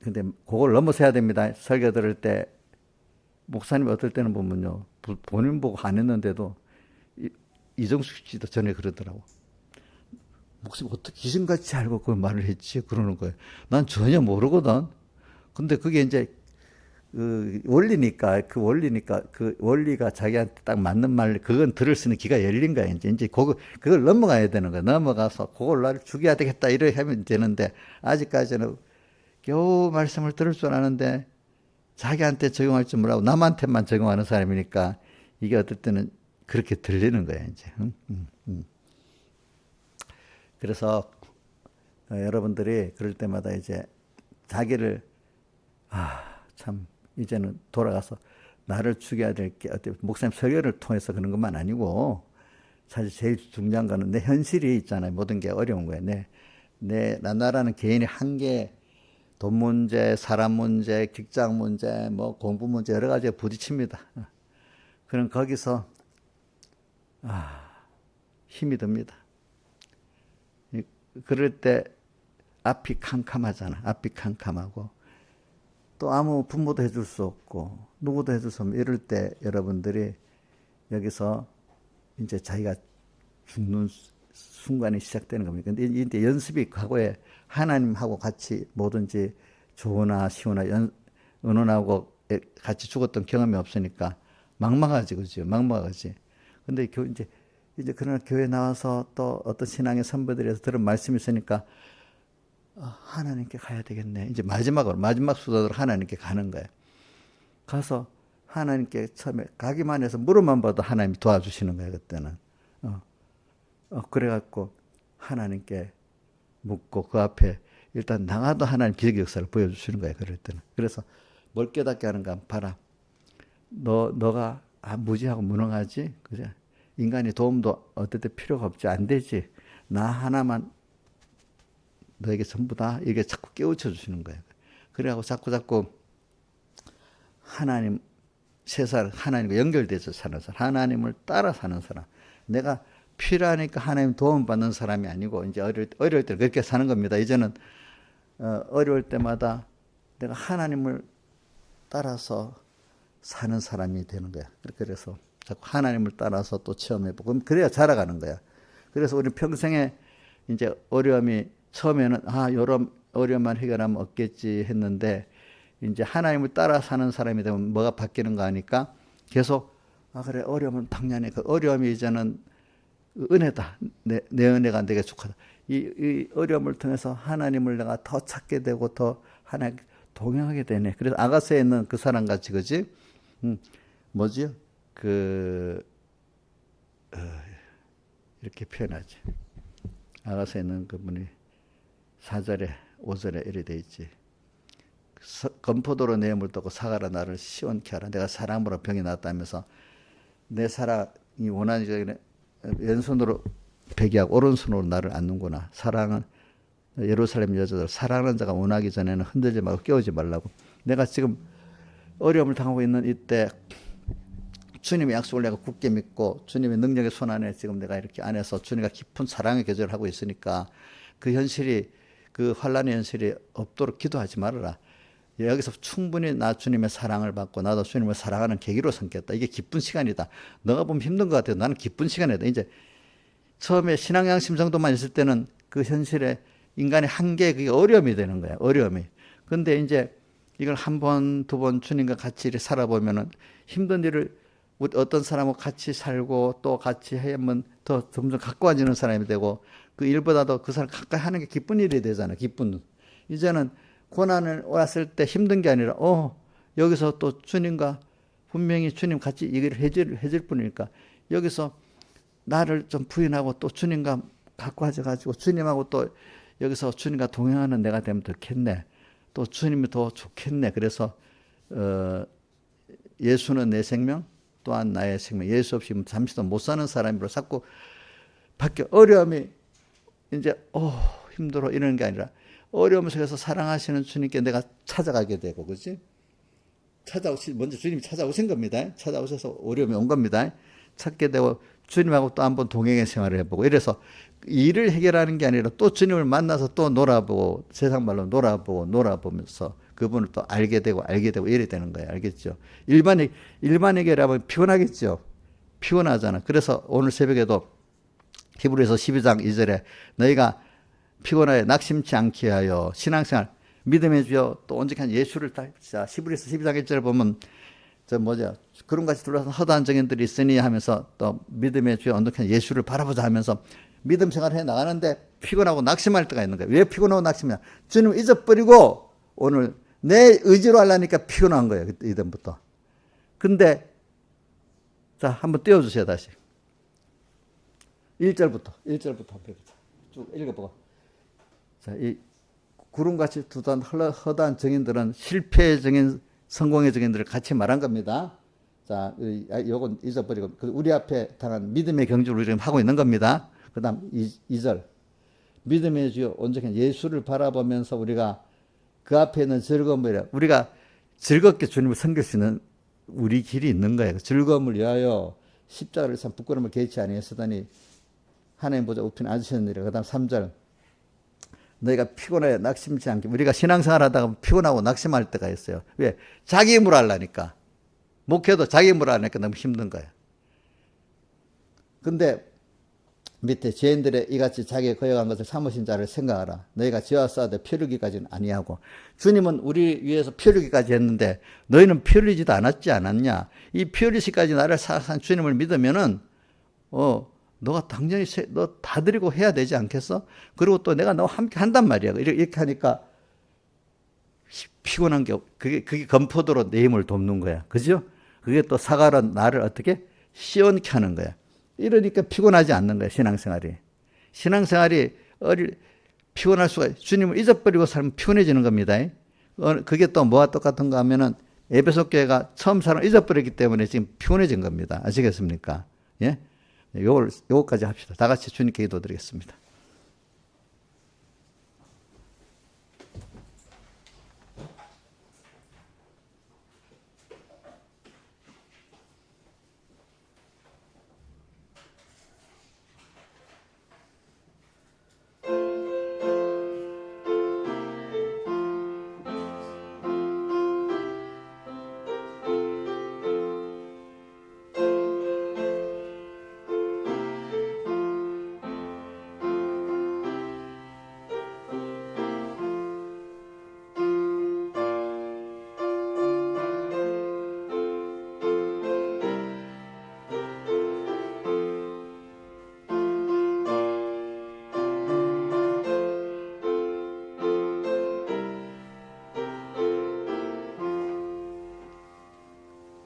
A: 근데 그걸 넘어서야 됩니다. 설교 들을 때, 목사님 어떨 때는 보면요. 본인 보고 안 했는데도, 이정숙 씨도 전에 그러더라고. 목사님 어떻게 귀신같이 알고 그 말을 했지? 그러는 거예요. 난 전혀 모르거든. 근데 그게 이제, 원리니까 그 원리가 자기한테 딱 맞는 말, 그건 들을 수 있는 귀가 열린 거야. 이제 그걸 넘어가야 되는 거야. 넘어가서 그걸 나를 죽여야 되겠다. 이렇게 하면 되는데, 아직까지는 겨우 말씀을 들을 줄 아는데 자기한테 적용할 줄 모르고 남한테만 적용하는 사람이니까 이게 어떨 때는 그렇게 들리는 거야, 이제. 그래서 여러분들이 그럴 때마다 이제 자기를 참 이제는 돌아가서 나를 죽여야 될 게 어때 목사님 설교를 통해서 그런 것만 아니고 사실 제일 중요한 거는 내 현실이 있잖아요. 모든 게 어려운 거예요. 나라는 개인의 한계, 돈 문제, 사람 문제, 직장 문제, 뭐 공부 문제 여러 가지에 부딪힙니다. 그럼 거기서 힘이 듭니다. 그럴 때 앞이 캄캄하잖아. 앞이 캄캄하고 또 아무 부모도 해줄 수 없고 누구도 해줄 수 없고 이럴 때 여러분들이 여기서 이제 자기가 죽는 순간이 시작되는 겁니다. 근데 이제 연습이 과거에 하나님하고 같이 뭐든지 조나 시오나 은원하고 같이 죽었던 경험이 없으니까 막막하지, 그죠? 막막하지. 근데 이제 그러나 교회 나와서 또 어떤 신앙의 선배들에서 들은 말씀이 있으니까 하나님께 가야 되겠네. 이제 마지막 수단으로 하나님께 가는 거예요. 가서 하나님께 처음에 가기만 해서 물어만 봐도 하나님이 도와주시는 거예요, 그때는. 그래갖고 하나님께 묻고 그 앞에 일단 나가도 하나님 기적 역사를 보여주시는 거예요, 그럴 때는. 그래서 뭘 깨닫게 하는가 봐라. 너가 무지하고 무능하지? 그죠? 인간이 도움도 어떨 때 필요가 없지, 안 되지. 나 하나만 너에게 전부 다 이게 자꾸 깨우쳐 주시는 거예요. 그래갖고 자꾸 하나님 하나님과 연결돼서 사는 사람, 하나님을 따라 사는 사람. 내가 필요하니까 하나님 도움 받는 사람이 아니고 이제 어려울 때 그렇게 사는 겁니다. 이제는 어려울 때마다 내가 하나님을 따라서 사는 사람이 되는 거야. 그래서 자꾸 하나님을 따라서 또 체험해보고 그럼 그래야 자라가는 거야. 그래서 우리 평생에 이제 어려움이 처음에는 이런 어려움만 해결하면 없겠지 했는데 이제 하나님을 따라 사는 사람이 되면 뭐가 바뀌는가 하니까 계속 그래 어려움은 당연히 그 어려움이 이제는 은혜다. 내 은혜가 내게 축하다. 이 어려움을 통해서 하나님을 내가 더 찾게 되고 더 하나님 동행하게 되네. 그래서 아가서에 있는 그 사람 같이 그지? 뭐지? 이렇게 표현하지. 아가서에 있는 그분이 4절에 5절에 이래 돼 있지. 검포도로 내 물떠고 사가라 나를 시원케 하라. 내가 사랑으로 병이 났다면서 내 사랑이 원하는 적에 왼손으로 배기하고 오른손으로 나를 안는구나. 사랑은 예루살렘 여자들 사랑하는 자가 원하기 전에는 흔들지 말고 깨우지 말라고. 내가 지금 어려움을 당하고 있는 이때 주님의 약속을 내가 굳게 믿고 주님의 능력의 손 안에 지금 내가 이렇게 안에서 주님과 깊은 사랑의 교제를 하고 있으니까 그 현실이 그 환란의 현실이 없도록 기도하지 말아라. 여기서 충분히 나 주님의 사랑을 받고 나도 주님을 사랑하는 계기로 삼겠다. 이게 기쁜 시간이다. 너가 보면 힘든 것 같아도 나는 기쁜 시간이다. 이제 처음에 신앙 양심 정도만 있을 때는 그 현실에 인간의 한계에 그게 어려움이 되는 거야. 어려움이. 근데 이제 이걸 한 번, 두 번 주님과 같이 살아보면은 힘든 일을 어떤 사람하고 같이 살고 또 같이 하면 더 점점 가까워지는 사람이 되고 그 일보다도 그 사람 가까이 하는 게 기쁜 일이 되잖아. 기쁜. 이제는 고난을 왔을 때 힘든 게 아니라 여기서 또 주님과 분명히 주님 같이 얘기를 해줄 뿐이니까 여기서 나를 좀 부인하고 또 주님과 가까워져가지고 주님하고 또 여기서 주님과 동행하는 내가 되면 좋겠네. 또 주님이 더 좋겠네. 그래서 예수는 내 생명 또한 나의 생명. 예수 없이 잠시도 못 사는 사람으로 자꾸 바뀌어. 어려움이 이제 힘들어 이러는 게 아니라 어려움 속에서 사랑하시는 주님께 내가 찾아가게 되고, 그렇지? 먼저 주님이 찾아오신 겁니다. 찾아오셔서 어려움이 온 겁니다. 찾게 되고 주님하고 또 한번 동행의 생활을 해보고 이래서 일을 해결하는 게 아니라 또 주님을 만나서 또 놀아보고 세상 말로 놀아보면서 그분을 또 알게 되고 이래 되는 거예요. 알겠죠? 일반 해결하면 피곤하겠죠? 피곤하잖아. 그래서 오늘 새벽에도 히브리서 12장 2절에 너희가 피곤하여 낙심치 않게 하여 신앙생활 믿음의 주여 또 온전한 예수를 따르자. 히브리서 12장 1절에 보면 구름같이 둘러싼 허다한 정인들이 있으니 하면서 또 믿음의 주여 온전한 예수를 바라보자 하면서 믿음 생활을 해 나가는데 피곤하고 낙심할 때가 있는 거예요. 왜 피곤하고 낙심이냐? 주님을 잊어버리고 오늘 내 의지로 하려니까 피곤한 거예요. 이전부터. 근데 자, 한번 띄워주세요. 다시 1절부터 한번 해보자. 쭉 읽어보고. 자, 이 구름같이 두단 허다한 증인들은 실패의 증인, 성공의 증인들을 같이 말한 겁니다. 자, 요건 잊어버리고 우리 앞에 당한 믿음의 경주를 우리 지금 하고 있는 겁니다. 그 다음 2절 믿음의 주요 온전히 예수를 바라보면서 우리가 그 앞에 있는 즐거움을 우리가 즐겁게 주님을 섬길 수 있는 우리 길이 있는 거예요. 즐거움을 위하여 십자가를 참 부끄러움을 개의치 아니하시더니 하나님 보좌 우편에 앉으셨느니라. 그 다음 3절 너희가 피곤하여 낙심치 않게. 우리가 신앙생활 하다가 피곤하고 낙심할 때가 있어요. 왜? 자기 힘으로 하려니까. 목회도 자기 힘으로 하니까 너무 힘든 거예요. 근데 밑에 죄인들의 이같이 자기의 거역한 것을 삼으신 자를 생각하라. 너희가 죄와 싸우되 피 흘리기까지는 아니하고. 주님은 우리 위해서 피 흘리기까지 했는데 너희는 피 흘리지도 않았냐. 이 피 흘리시까지 나를 사랑한 주님을 믿으면은 너가 당연히 너 다 드리고 해야 되지 않겠어? 그리고 또 내가 너와 함께 한단 말이야. 이렇게 하니까 피곤한 게 그게 건포도로 내 힘을 돕는 거야. 그죠? 그게 또 사과로 나를 어떻게 시원케 하는 거야. 이러니까 피곤하지 않는 거야. 신앙생활이 피곤할 수가. 주님을 잊어버리고 살면 피곤해지는 겁니다. 그게 또 뭐와 똑같은가 하면은 에베소 교회가 처음 사람을 잊어버렸기 때문에 지금 피곤해진 겁니다. 아시겠습니까? 예? 요거까지 합시다. 다 같이 주님께 기도드리겠습니다.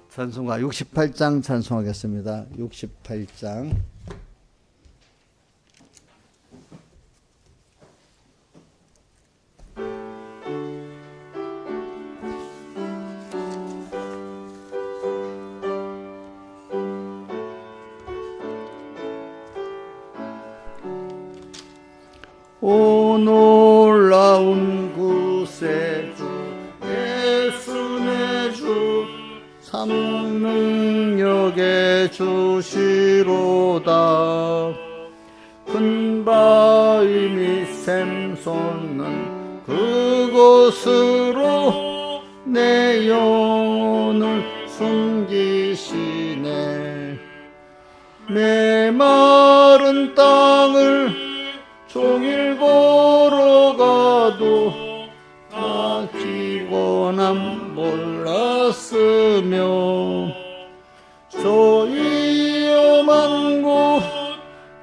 A: 찬송가 68장 찬송하겠습니다. 68장. 오 놀라운 구세주 예수 내 주 삼능력의 주시로다. 큰 바위 및 샘솟는 그곳으로 내 영혼을 숨기시네. 메마른 땅을 종일 걸어가도 나 피곤함 몰랐으며 저 위험한 곳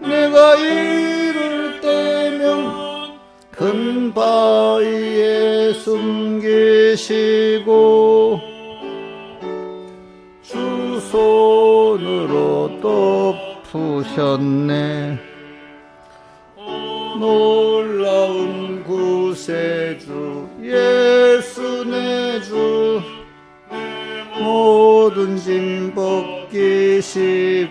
A: 내가 이를 때면 큰 바위에 숨기시고 주 손으로 덮으셨네. 놀라운 구세주 예수 내 주 모든 짐 벗기시고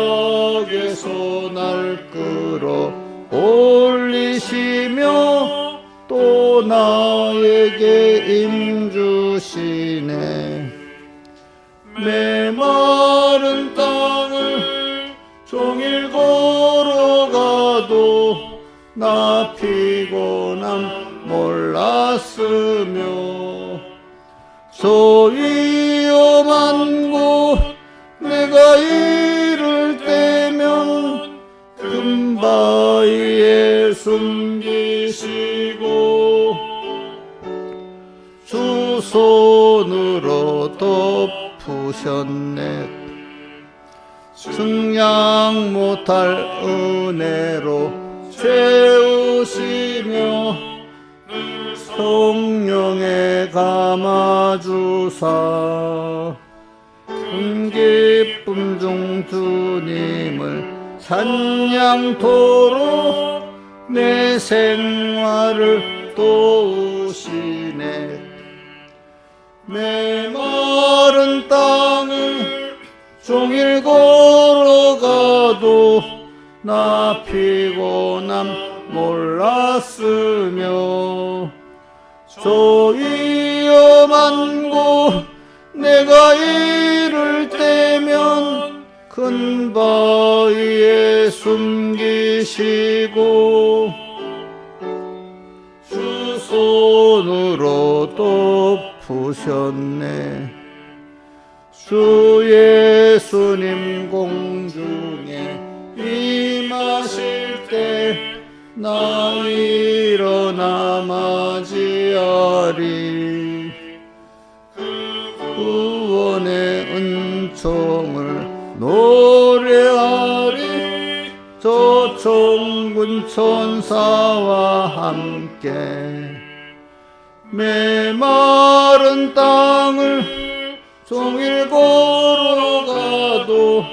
A: 죄악에서 날 끌어 올리시며 또 나에게 힘 주시네. 메마른 땅을 종일 걸어가도 나 피곤함 몰랐으며 저 위험한 곳 내가 이를 때면 큰 바위에 숨기시고 주 손으로 덮으셨네. 승량 못할 은혜로 채우시며 성령에 감아주사 큰 기쁨 중 주님을 찬양토록 내 생활을 도우시네. 메마른 땅을 종일 걸어가도 나 피곤함 몰랐으며 저 위험한 곳 내가 이를 때면 큰 바위에 숨기시고 주 손으로 덮으셨네. 주 예수님 공중에 임하실 때 나 일어나 맞이하리. 구원의 은총을 노래하리. 저 천군 천사와 함께 메마른 땅을 종일 걸어가도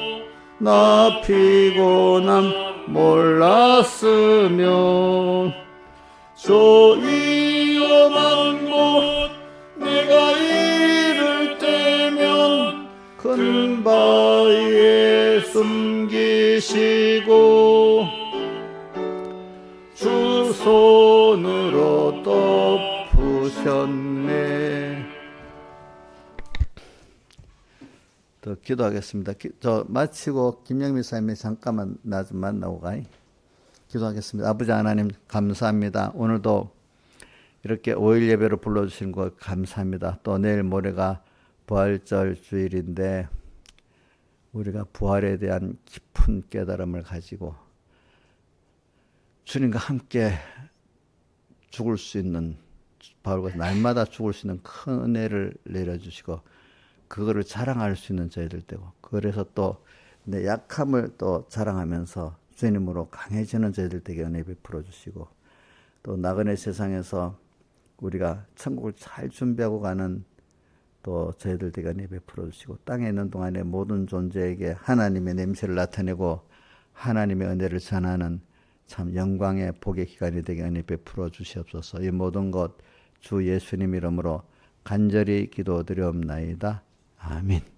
A: 나 피곤함 몰랐으며 저 위험한 곳 내가 이를 때면 큰 바위에 숨기시고 주 손으로 덮으셨네. 더 기도하겠습니다. 저 마치고 김영미 사님이 잠깐만 나 좀 만나고 가이. 기도하겠습니다. 아버지 하나님 감사합니다. 오늘도 이렇게 5일 예배를 불러주신 것 감사합니다. 또 내일 모레가 부활절 주일인데 우리가 부활에 대한 깊은 깨달음을 가지고 주님과 함께 죽을 수 있는, 바로 날마다 죽을 수 있는 큰 은혜를 내려주시고 그거를 자랑할 수 있는 저희들 되고, 그래서 또 내 약함을 또 자랑하면서 주님으로 강해지는 저희들 되게 은혜 베풀어 주시고, 또 나그네 세상에서 우리가 천국을 잘 준비하고 가는 또 저희들 되게 은혜 베풀어 주시고, 땅에 있는 동안에 모든 존재에게 하나님의 냄새를 나타내고 하나님의 은혜를 전하는 참 영광의 복의 기간이 되게 은혜 베풀어 주시옵소서. 이 모든 것 주 예수님 이름으로 간절히 기도드리옵나이다. 아멘.